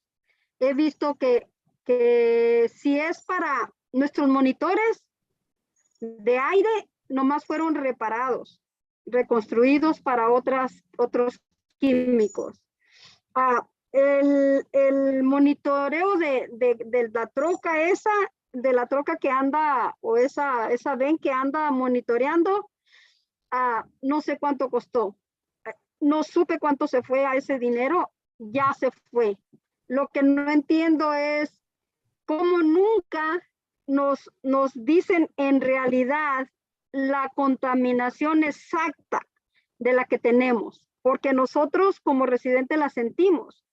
he visto que si es para nuestros monitores de aire, nomás fueron reparados, reconstruidos para otros químicos. El monitoreo de la troca esa, de la troca que anda, o esa ven que anda monitoreando, no sé cuánto costó. No supe cuánto se fue a ese dinero, ya se fue. Lo que no entiendo es cómo nunca nos dicen en realidad la contaminación exacta de la que tenemos, porque nosotros como residentes la sentimos.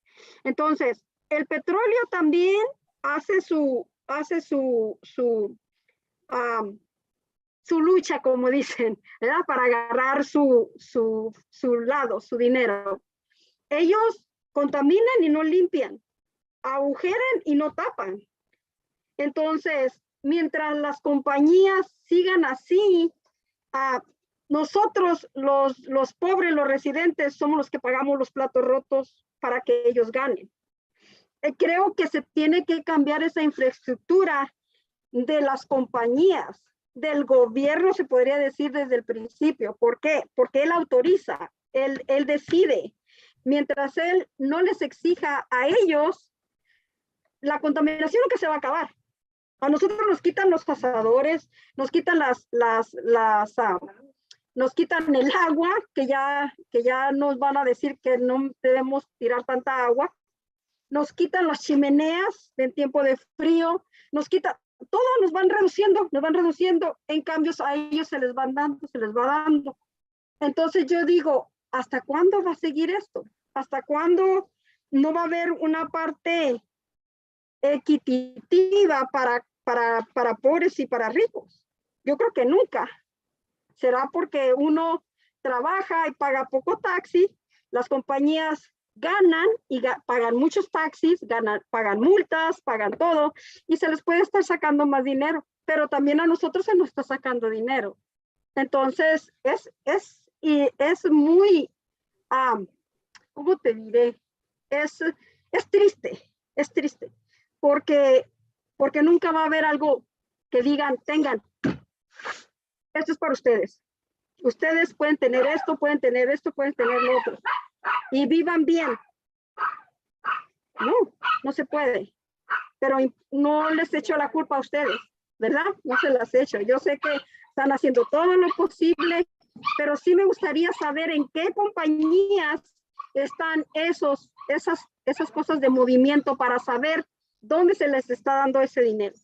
Entonces, el petróleo también hace su lucha, como dicen, ¿verdad? Para agarrar su lado, su dinero. Ellos contaminan y no limpian, agujeran y no tapan. Entonces, mientras las compañías sigan así, nosotros, los pobres, los residentes, somos los que pagamos los platos rotos para que ellos ganen. Creo que se tiene que cambiar esa infraestructura de las compañías, del gobierno, se podría decir desde el principio. ¿Por qué? Porque él autoriza, él decide. Mientras él no les exija a ellos, la contaminación nunca se va a acabar. A nosotros nos quitan los pasadores, nos quitan nos quitan el agua, que ya nos van a decir que no debemos tirar tanta agua. Nos quitan las chimeneas en tiempo de frío, nos quitan, todo nos van reduciendo, en cambio a ellos se les va dando. Entonces yo digo, ¿hasta cuándo va a seguir esto? ¿Hasta cuándo no va a haber una parte equitativa para pobres y para ricos? Yo creo que nunca. Será porque uno trabaja y paga poco taxi, las compañías ganan y pagan muchos taxis, pagan multas, pagan todo, y se les puede estar sacando más dinero, pero también a nosotros se nos está sacando dinero. Entonces, es muy, ¿cómo te diré? Es triste, porque nunca va a haber algo que digan, tengan, esto es para ustedes. Ustedes pueden tener esto, pueden tener lo otro. Y vivan bien. No se puede. Pero no les echo la culpa a ustedes, ¿verdad? No se las echo. Yo sé que están haciendo todo lo posible, pero sí me gustaría saber en qué compañías están esas cosas de movimiento para saber dónde se les está dando ese dinero.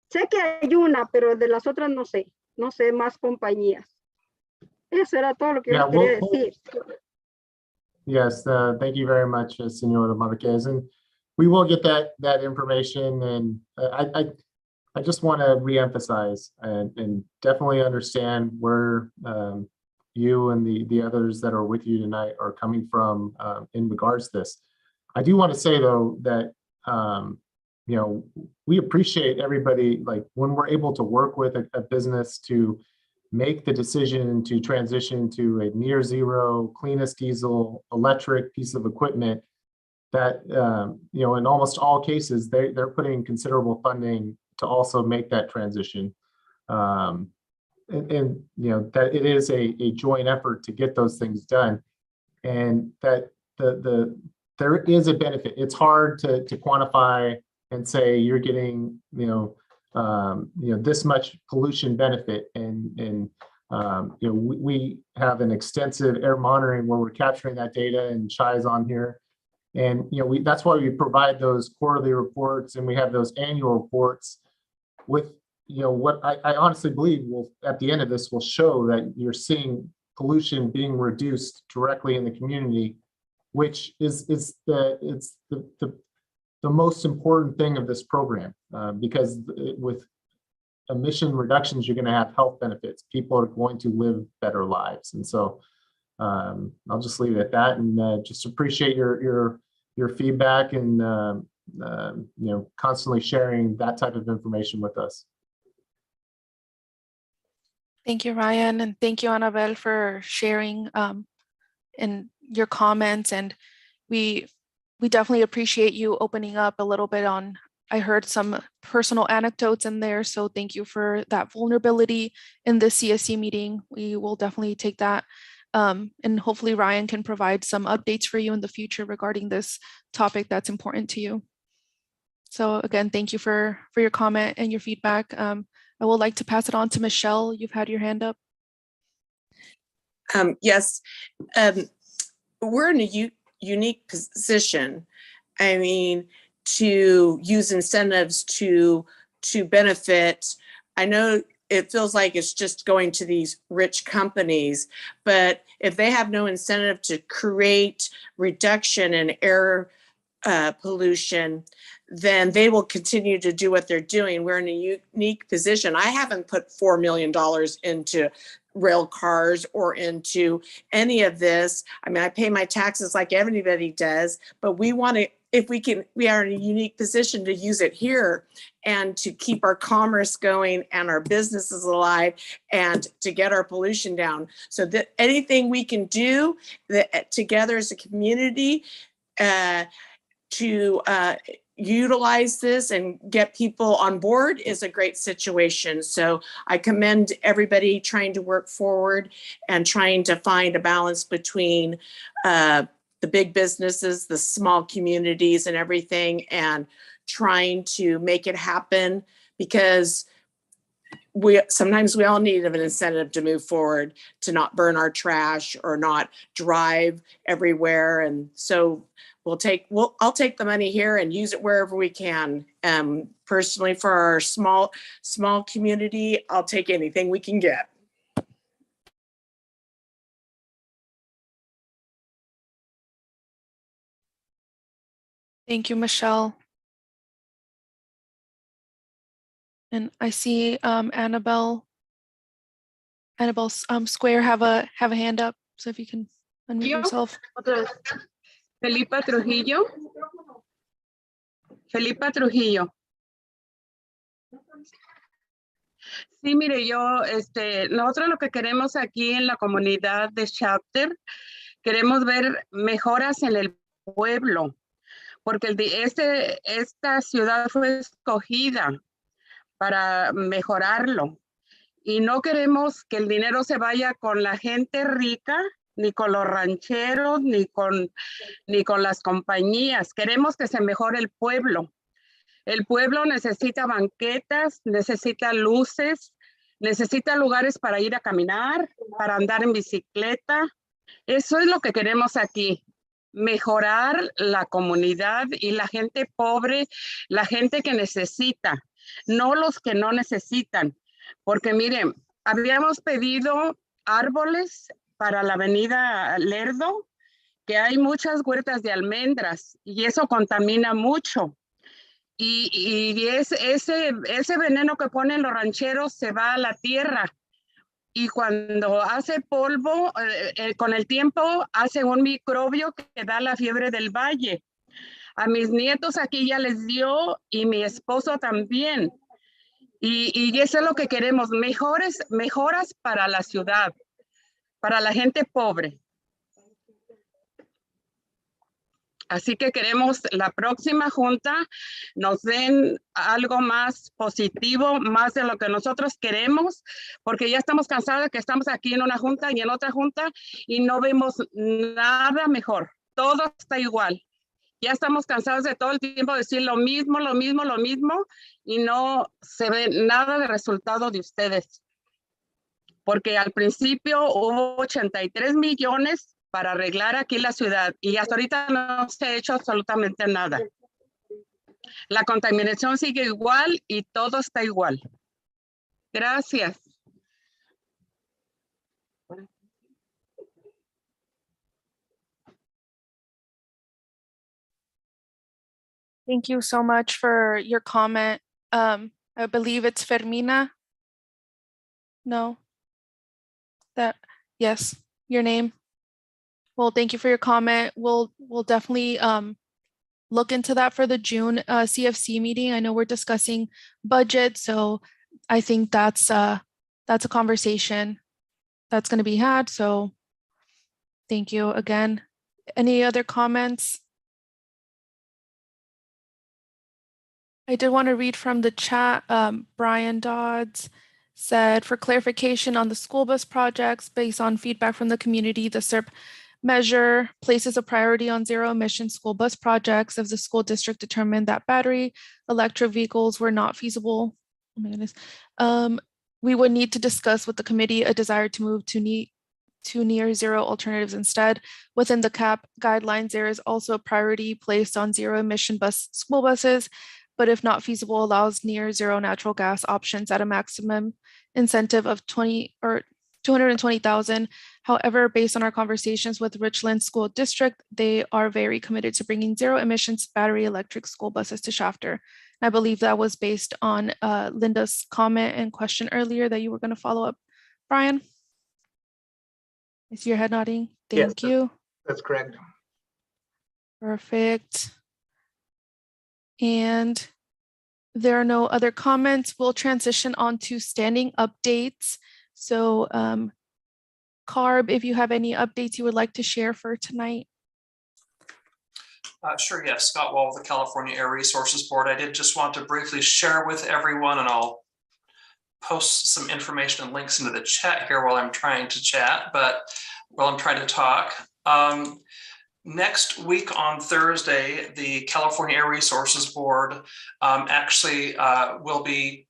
Sé que hay una, pero de las otras no sé más compañías. Eso era todo lo que yo quería decir. Yes, thank you very much, Senora Marquez, and we will get that information. And I just want to reemphasize and definitely understand where you and the others that are with you tonight are coming from in regards to this. I do want to say though that we appreciate everybody, like when we're able to work with a business to make the decision to transition to a near zero, cleanest diesel, electric piece of equipment that, in almost all cases, they're putting considerable funding to also make that transition. And that it is a joint effort to get those things done. And that there is a benefit. It's hard to quantify and say you're getting, this much pollution benefit, and we have an extensive air monitoring where we're capturing that data, and Shai's on here, and that's why we provide those quarterly reports, and we have those annual reports with what I honestly believe will, at the end of this, will show that you're seeing pollution being reduced directly in the community, which is the most important thing of this program, because with emission reductions, you're going to have health benefits. People are going to live better lives. And so I'll just leave it at that, and just appreciate your feedback and constantly sharing that type of information with us. Thank you, Ryan, and thank you, Annabelle, for sharing and your comments. And we definitely appreciate you opening up a little bit on. I heard some personal anecdotes in there, so thank you for that vulnerability in the CSC meeting. We will definitely take that, and hopefully Ryan can provide some updates for you in the future regarding this topic that's important to you. So again, thank you for your comment and your feedback. I would like to pass it on to Michelle. You've had your hand up. Yes, we're in a unique position. I mean, to use incentives to benefit. I know it feels like it's just going to these rich companies, but if they have no incentive to create reduction in air pollution, then they will continue to do what they're doing. We're in a unique position. I haven't put $4 million into rail cars or into any of this. I mean, I pay my taxes like everybody does, but we want to, if we can, we are in a unique position to use it here and to keep our commerce going and our businesses alive and to get our pollution down. So that anything we can do that together as a community to utilize this and get people on board is a great situation. So I commend everybody trying to work forward and trying to find a balance between the big businesses, the small communities and everything, and trying to make it happen, because sometimes we all need an incentive to move forward, to not burn our trash or not drive everywhere. And so I'll take the money here and use it wherever we can. Personally, for our small community, I'll take anything we can get. Thank you, Michelle. And I see Annabelle Square have a hand up. So if you can unmute yourself. Felipa Trujillo. Felipa Trujillo. Sí, mire, nosotros lo que queremos aquí en la comunidad de Chapter, queremos ver mejoras en el pueblo, porque esta ciudad fue escogida para mejorarlo. Y no queremos que el dinero se vaya con la gente rica, ni con los rancheros, ni con las compañías. Queremos que se mejore el pueblo. El pueblo necesita banquetas, necesita luces, necesita lugares para ir a caminar, para andar en bicicleta. Eso es lo que queremos aquí. Mejorar la comunidad y la gente pobre, la gente que necesita, no los que no necesitan. Porque miren, habíamos pedido árboles para la avenida Lerdo, que hay muchas huertas de almendras y eso contamina mucho. Y ese veneno que ponen los rancheros se va a la tierra. Y cuando hace polvo, con el tiempo hace un microbio que da la fiebre del valle. A mis nietos aquí ya les dio y mi esposo también. Y eso es lo que queremos, mejoras para la ciudad, para la gente pobre. Así que queremos la próxima junta nos den algo más positivo, más de lo que nosotros queremos, porque ya estamos cansados de que estamos aquí en una junta y en otra junta y no vemos nada mejor. Todo está igual. Ya estamos cansados de todo el tiempo decir lo mismo y no se ve nada de resultado de ustedes. Porque al principio hubo 83 millones para arreglar aquí la ciudad y hasta ahorita no se ha hecho absolutamente nada. La contaminación sigue igual y todo está igual. Gracias. Thank you so much for your comment. I believe it's Fermina. No. Yes, your name. Well, thank you for your comment. We'll definitely look into that for the June CFC meeting. I know we're discussing budget, so I think that's a conversation that's going to be had. So thank you again. Any other comments? I did want to read from the chat. Brian Dodds said, for clarification on the school bus projects, based on feedback from the community, the SERP measure places a priority on zero emission school bus projects if the school district determined that battery electric vehicles were not feasible. Oh my goodness. We would need to discuss with the committee a desire to move to near zero alternatives instead. Within the CAP guidelines, there is also a priority placed on zero emission school buses, but if not feasible, allows near zero natural gas options at a maximum incentive of 220,000. However, based on our conversations with Richland School District, they are very committed to bringing zero emissions battery electric school buses to Shafter. I believe that was based on Linda's comment and question earlier that you were going to follow up. Brian? I see your head nodding. Thank you. That's correct. Perfect. And there are no other comments. We'll transition on to standing updates. So Carb, if you have any updates you would like to share for tonight. Sure, yes. Scott Wall with the California Air Resources Board. I did just want to briefly share with everyone, and I'll post some information and links into the chat here while I'm trying to chat, but while I'm trying to talk. Next week on Thursday, the California Air Resources Board actually will be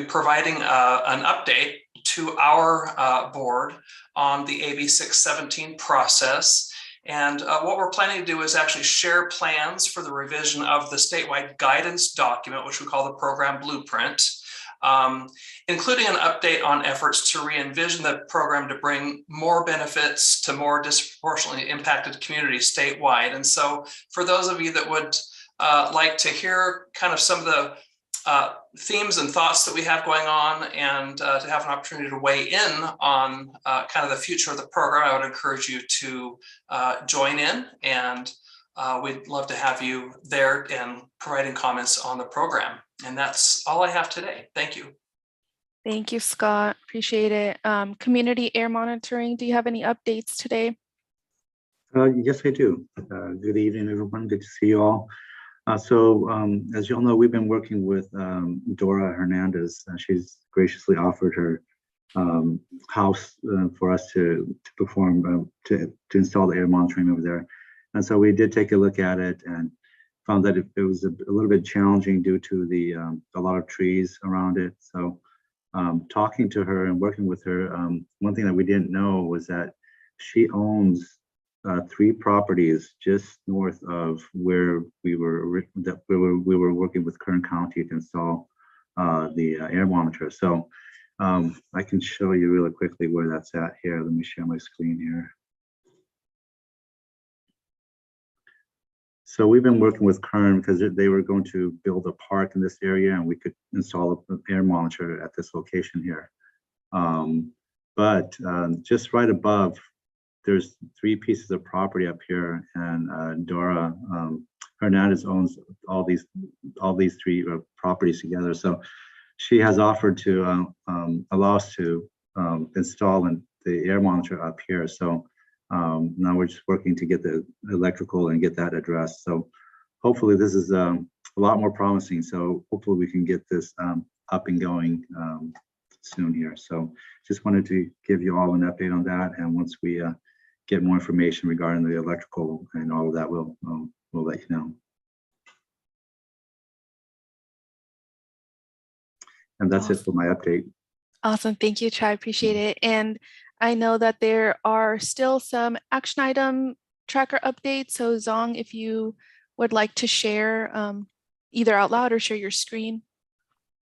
providing an update to our board on the AB617 process. And what we're planning to do is actually share plans for the revision of the statewide guidance document, which we call the program blueprint, including an update on efforts to re-envision the program to bring more benefits to more disproportionately impacted communities statewide. And so for those of you that would like to hear kind of some of the themes and thoughts that we have going on, and to have an opportunity to weigh in on kind of the future of the program, I would encourage you to join in, and we'd love to have you there and providing comments on the program. And that's all I have today. Thank you. Thank you, Scott. Appreciate it. Community air monitoring, do you have any updates today? Yes, I do. Good evening, everyone. Good to see you all. As you all know, we've been working with Dora Hernandez. She's graciously offered her house for us to perform, to install the air monitoring over there. And so we did take a look at it and found that it was a little bit challenging due to a lot of trees around it. So talking to her and working with her, one thing that we didn't know was that she owns 3 properties just north of where we were working with Kern County to install the air monitor. So I can show you really quickly where that's at here. Let me share my screen here. So we've been working with Kern because they were going to build a park in this area, and we could install an air monitor at this location here. But just right above, there's 3 pieces of property up here, and Dora Hernandez owns all these 3 properties together. So she has offered to allow us to install the air monitor up here. So now we're just working to get the electrical and get that addressed. So hopefully this is a lot more promising. So hopefully we can get this up and going soon here. So just wanted to give you all an update on that. And once we get more information regarding the electrical and all of that, we'll let you know. And that's it for my update. Awesome. Thank you, Chai. Appreciate it. And I know that there are still some action item tracker updates. So Zong, if you would like to share either out loud or share your screen.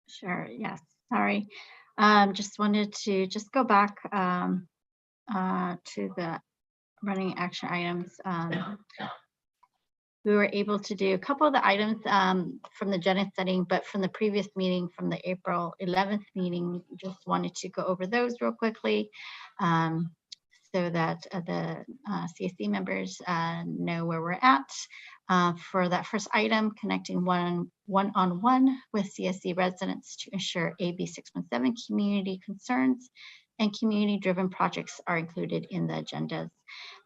Sure, yes, sorry. Just wanted to go back to the running action items. We were able to do a couple of the items from the agenda setting, but from the previous meeting, from the April 11th meeting, just wanted to go over those real quickly. so that the CSC members know where we're at. For that first item, connecting one-on-one with CSC residents to ensure AB617 community concerns and community-driven projects are included in the agendas.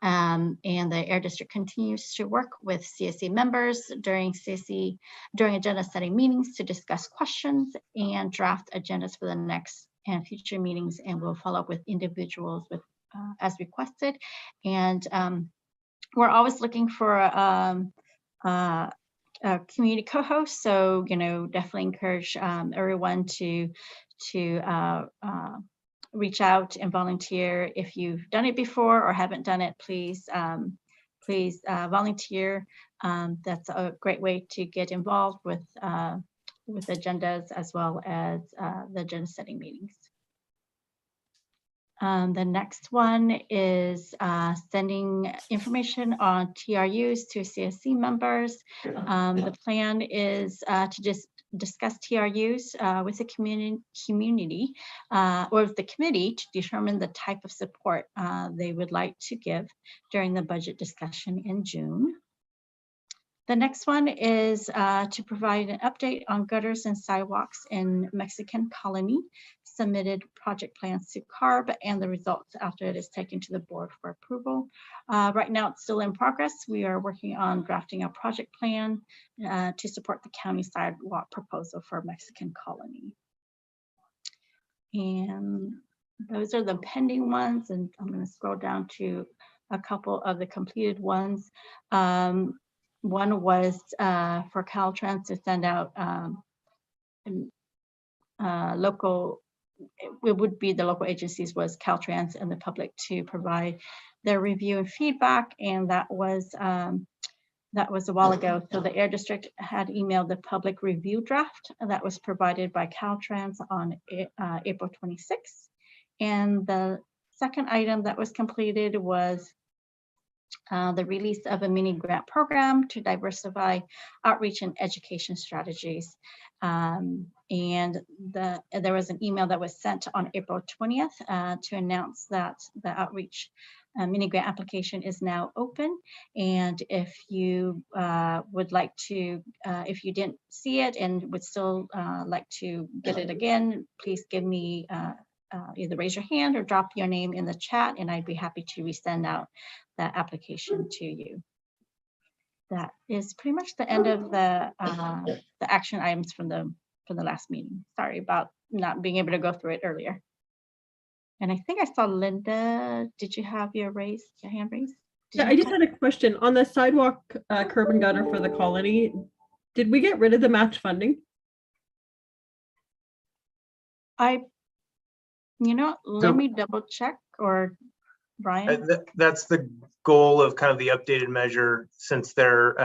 And the Air District continues to work with CSC members during agenda setting meetings to discuss questions and draft agendas for the next and future meetings, and we'll follow up with individuals with as requested. And we're always looking for a community co-host, so definitely encourage everyone to reach out and volunteer. If you've done it before or haven't done it, please volunteer. That's a great way to get involved with agendas as well as the agenda setting meetings. The next one is sending information on TRUs to CSC members. The plan is to just discuss TRUs with the community or with the committee to determine the type of support they would like to give during the budget discussion in June. The next one is to provide an update on gutters and sidewalks in Mexican Colony, submitted project plans to CARB and the results after it is taken to the board for approval. Right now it's still in progress. We are working on drafting a project plan to support the county sidewalk proposal for Mexican Colony. And those are the pending ones, and I'm going to scroll down to a couple of the completed ones. One was for Caltrans to send out local, it would be the local agencies was Caltrans and the public to provide their review and feedback, and that was a while ago. So the Air District had emailed the public review draft that was provided by Caltrans on April 26th. And the second item that was completed was the release of a mini grant program to diversify outreach and education strategies. And there was an email that was sent on April 20th to announce that the outreach mini grant application is now open. And if you would like to, if you didn't see it and would still like to get it again, please give me either raise your hand or drop your name in the chat, and I'd be happy to resend out that application to you. That is pretty much the end of the action items from the last meeting. Sorry about not being able to go through it earlier. And I think I saw Linda. Did you have your hand raised? Yeah, I just had a question on the sidewalk curb and gutter for the colony. Did we get rid of the match funding? Let me double check, or Brian? That's the goal of kind of the updated measure, since there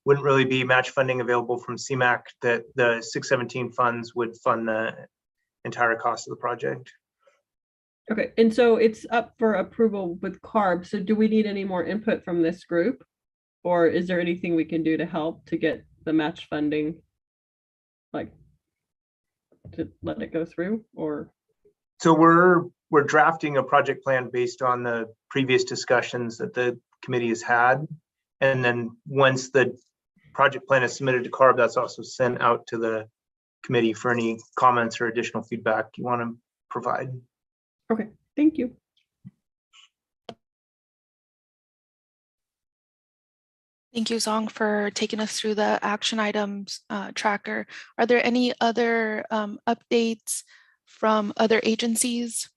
wouldn't really be match funding available from CMAQ, that the 617 funds would fund the entire cost of the project. Okay, and so it's up for approval with CARB. So do we need any more input from this group? Or is there anything we can do to help to get the match funding, like to let it go through? Or so we're drafting a project plan based on the previous discussions that the committee has had. And then once the project plan is submitted to CARB, that's also sent out to the committee for any comments or additional feedback you want to provide. Okay, thank you. Thank you, Zong, for taking us through the action items tracker. Are there any other updates from other agencies?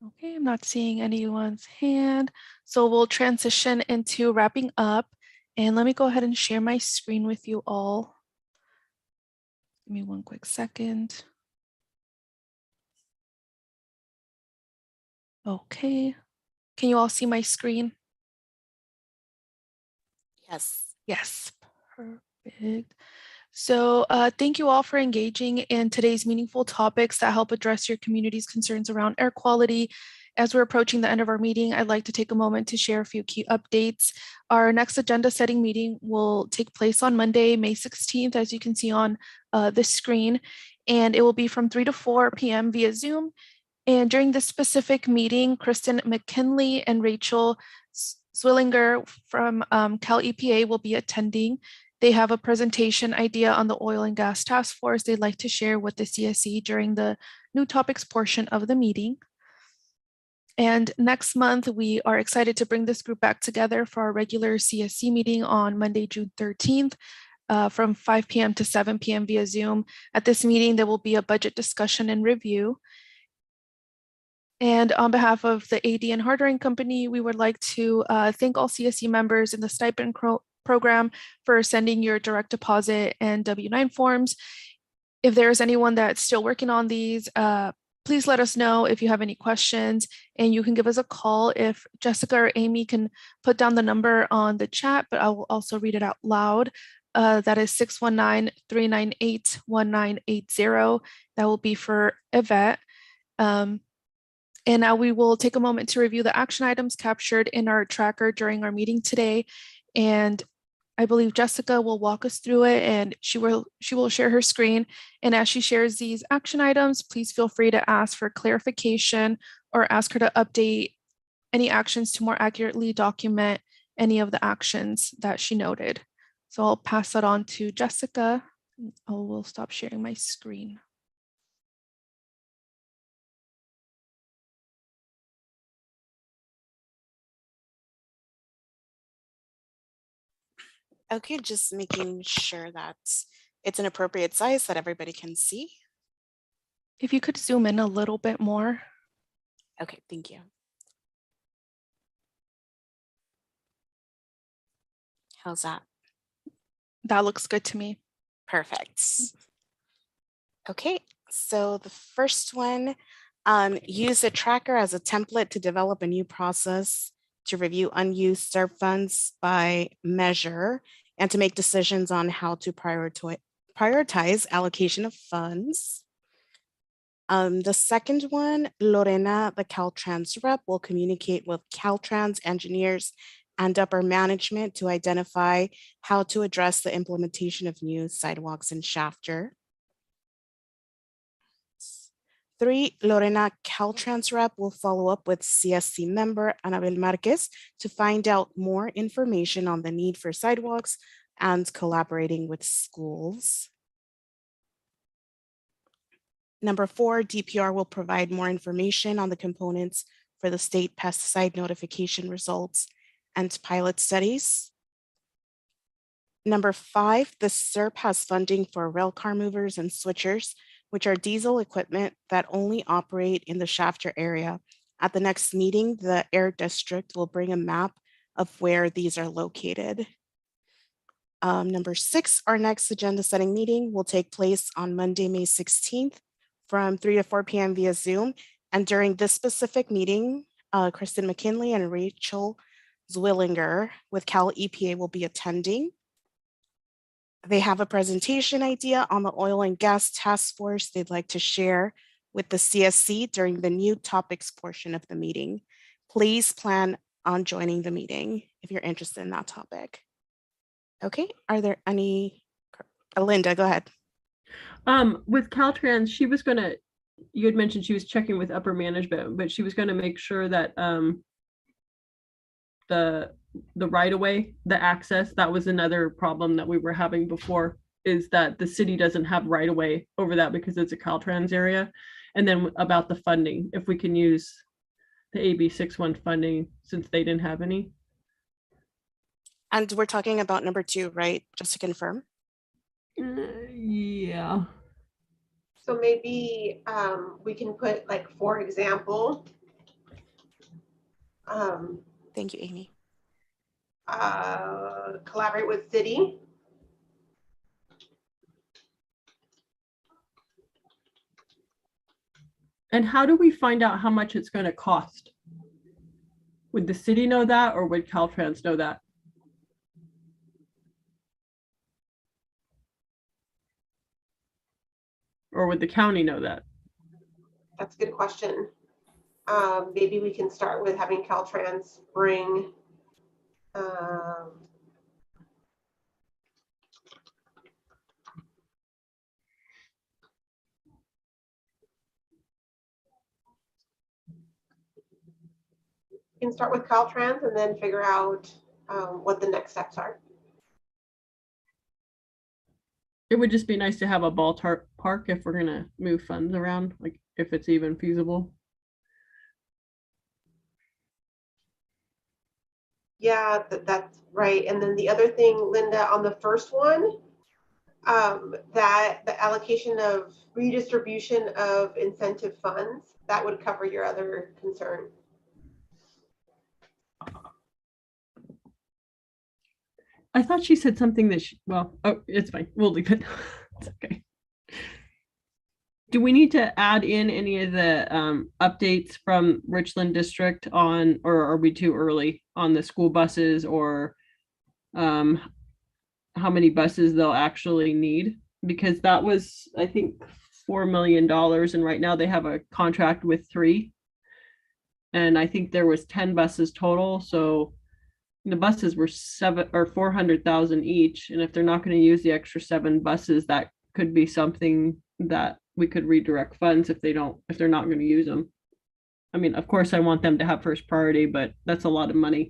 Okay, I'm not seeing anyone's hand. So we'll transition into wrapping up. And let me go ahead and share my screen with you all. Give me one quick second. Okay. Can you all see my screen? Yes. Yes, perfect. So thank you all for engaging in today's meaningful topics that help address your community's concerns around air quality. As we're approaching the end of our meeting, I'd like to take a moment to share a few key updates. Our next agenda setting meeting will take place on Monday, May 16th, as you can see on the screen. and it will be from 3 to 4 p.m. via Zoom. And during this specific meeting, Kristen McKinley and Rachel Zwillinger from Cal EPA will be attending. They have a presentation idea on the oil and gas task force they'd like to share with the CSC during the new topics portion of the meeting. And next month, we are excited to bring this group back together for our regular CSC meeting on Monday, June 13th, from 5 p.m. to 7 p.m. via Zoom. At this meeting, there will be a budget discussion and review. And on behalf of the AD and Hardware Company, we would like to thank all CSC members in the stipend program for sending your direct deposit and W-9 forms. If there's anyone that's still working on these, please let us know if you have any questions, and you can give us a call if Jessica or Amy can put down the number on the chat, but I will also read it out loud. That is 619-398-1980. That will be for Yvette. And now we will take a moment to review the action items captured in our tracker during our meeting today. And I believe Jessica will walk us through it, and she will share her screen. And as she shares these action items, please feel free to ask for clarification or ask her to update any actions to more accurately document any of the actions that she noted. So I'll pass that on to Jessica. I will stop sharing my screen. Okay, just making sure that it's an appropriate size that everybody can see. If you could zoom in a little bit more. Okay, thank you. How's that? That looks good to me. Perfect. Okay, so the first one, use a tracker as a template to develop a new process to review unused SERP funds by measure and to make decisions on how to prioritize allocation of funds. The second one, Lorena, the Caltrans rep, will communicate with Caltrans engineers and upper management to identify how to address the implementation of new sidewalks in Shafter. 3, Lorena, Caltrans rep, will follow up with CSC member Anabel Marquez to find out more information on the need for sidewalks and collaborating with schools. Number 4, DPR will provide more information on the components for the state pesticide notification results and pilot studies. Number 5, the SERP has funding for railcar movers and switchers, which are diesel equipment that only operate in the Shafter area. At the next meeting, the Air District will bring a map of where these are located. Number 6, our next agenda setting meeting will take place on Monday, May 16th from 3 to 4 p.m. via Zoom. And during this specific meeting, Kristen McKinley and Rachel Zwillinger with Cal EPA will be attending. They have a presentation idea on the oil and gas task force they'd like to share with the CSC during the new topics portion of the meeting. Please plan on joining the meeting if you're interested in that topic. Okay, are there any? Linda, go ahead. With Caltrans, she was gonna, you had mentioned she was checking with upper management, but she was gonna make sure that the right-of-way, the access, that was another problem that we were having before, is that the city doesn't have right-of-way over that because it's a Caltrans area. And then about the funding, if we can use the AB617 funding since they didn't have any. And we're talking about number 2, right? Just to confirm. Yeah. So maybe we can put, like, for example, thank you, Amy. Collaborate with city. And how do we find out how much it's going to cost? Would the city know that, or would Caltrans know that? Or would the county know that? That's a good question. Maybe we can start with having Caltrans bring can start with Caltrans and then figure out what the next steps are. It would just be nice to have a ballpark if we're gonna move funds around, like if it's even feasible. Yeah, that's right. And then the other thing, Linda, on the first one, that the allocation of redistribution of incentive funds, that would cover your other concern. I thought she said something that well, oh, it's fine. We'll leave it. It's okay. Do we need to add in any of the updates from Richland District on, or are we too early on the school buses, or how many buses they'll actually need? Because that was, I think, $4 million, and right now they have a contract with 3. And I think there was 10 buses total, so the buses were 400,000 each, and if they're not going to use the extra 7 buses, that could be something that we could redirect funds if they're not going to use them. I mean, of course I want them to have first priority, but that's a lot of money.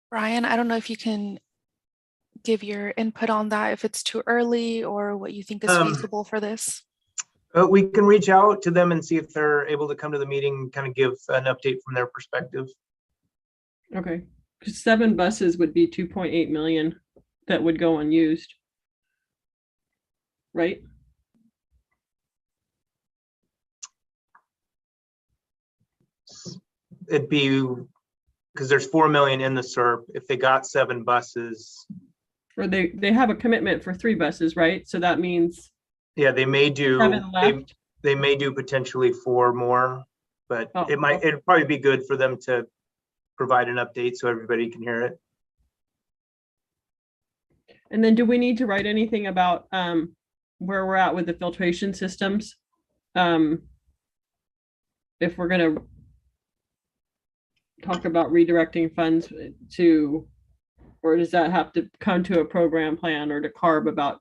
Brian, I don't know if you can give your input on that, if it's too early or what you think is feasible for this. We can reach out to them and see if they're able to come to the meeting, kind of give an update from their perspective. Okay, because 7 buses would be 2.8 million that would go unused, right? It'd be, because there's 4 million in the SERP. If they got 7 buses, or they have a commitment for 3 buses, right? So that means, yeah, they may do 7 left. They may do potentially 4 more, but it'd probably be good for them to provide an update so everybody can hear it. And then do we need to write anything about where we're at with the filtration systems? If we're going to talk about redirecting funds to, or does that have to come to a program plan or to CARB about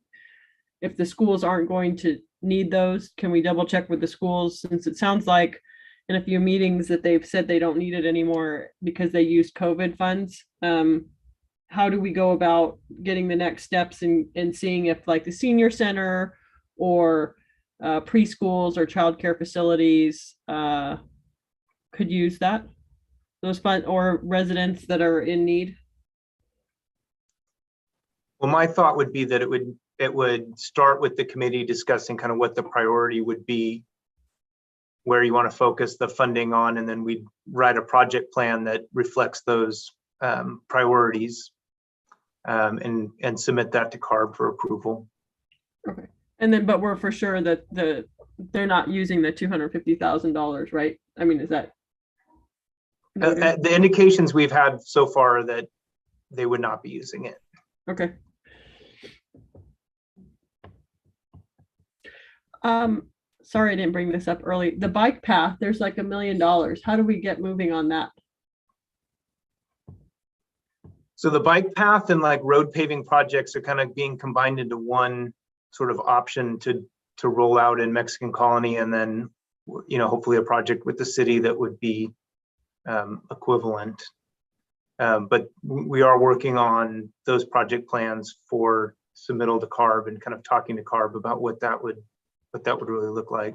if the schools aren't going to need those? Can we double check with the schools, since it sounds like in a few meetings that they've said they don't need it anymore because they use COVID funds? How do we go about getting the next steps and seeing if like the senior center or preschools or childcare facilities could use those funds, or residents that are in need? Well, my thought would be that it would start with the committee discussing kind of what the priority would be, where you want to focus the funding on, and then we'd write a project plan that reflects those priorities and submit that to CARB for approval. Okay. And then, but we're for sure that they're not using the $250,000, right? I mean, is that? The indications we've had so far are that they would not be using it. Okay. Sorry, I didn't bring this up early. The bike path, there's like $1 million. How do we get moving on that? So the bike path and like road paving projects are kind of being combined into one sort of option to roll out in Mexican Colony, and then, you know, hopefully a project with the city that would be equivalent. But we are working on those project plans for submittal to CARB and kind of talking to CARB about what that would really look like.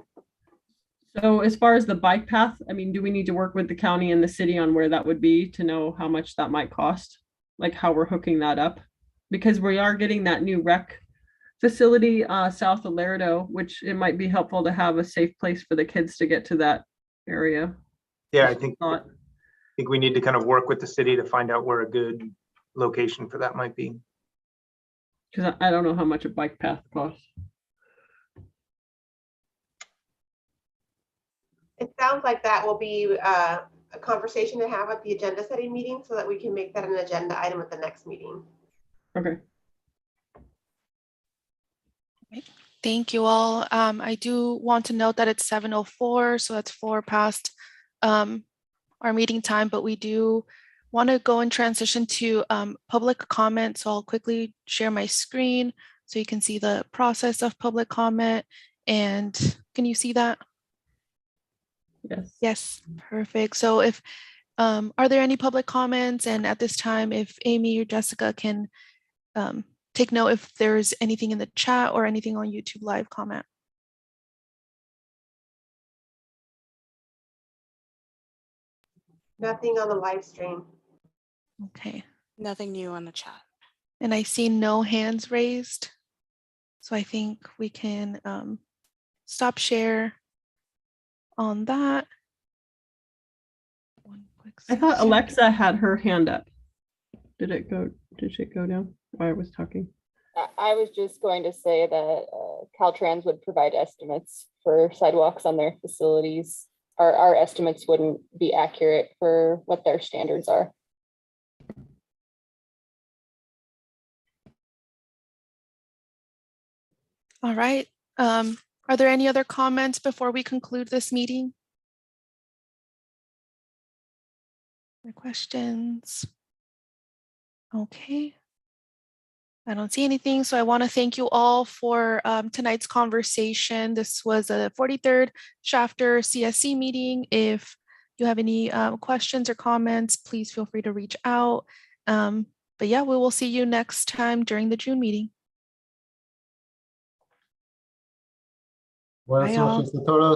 So as far as the bike path, I mean, do we need to work with the county and the city on where that would be to know how much that might cost? Like how we're hooking that up? Because we are getting that new rec facility south of Laredo, which it might be helpful to have a safe place for the kids to get to that area. Yeah, I think we need to kind of work with the city to find out where a good location for that might be. Because I don't know how much a bike path costs. It sounds like that will be a conversation to have at the agenda setting meeting so that we can make that an agenda item at the next meeting. Okay. Thank you all. I do want to note that it's 7:04, so that's 4 past our meeting time, but we do want to go and transition to public comment. So I'll quickly share my screen So you can see the process of public comment. And can you see that? Yes. Yes, perfect. So if, are there any public comments? And at this time, if Amy or Jessica can take note if there's anything in the chat or anything on YouTube live comment. Nothing on the live stream. Okay. Nothing new on the chat. And I see no hands raised. So I think we can stop share on that. I thought Alexa had her hand up. Did it go down while I was talking? I was just going to say that Caltrans would provide estimates for sidewalks on their facilities. Our estimates wouldn't be accurate for what their standards are. All right. Are there any other comments before we conclude this meeting? Any questions? Okay. I don't see anything. So I want to thank you all for tonight's conversation. This was a 43rd chapter CSC meeting. If you have any questions or comments, please feel free to reach out. But yeah, we will see you next time during the June meeting. Buenas Bye, all. noches a todos.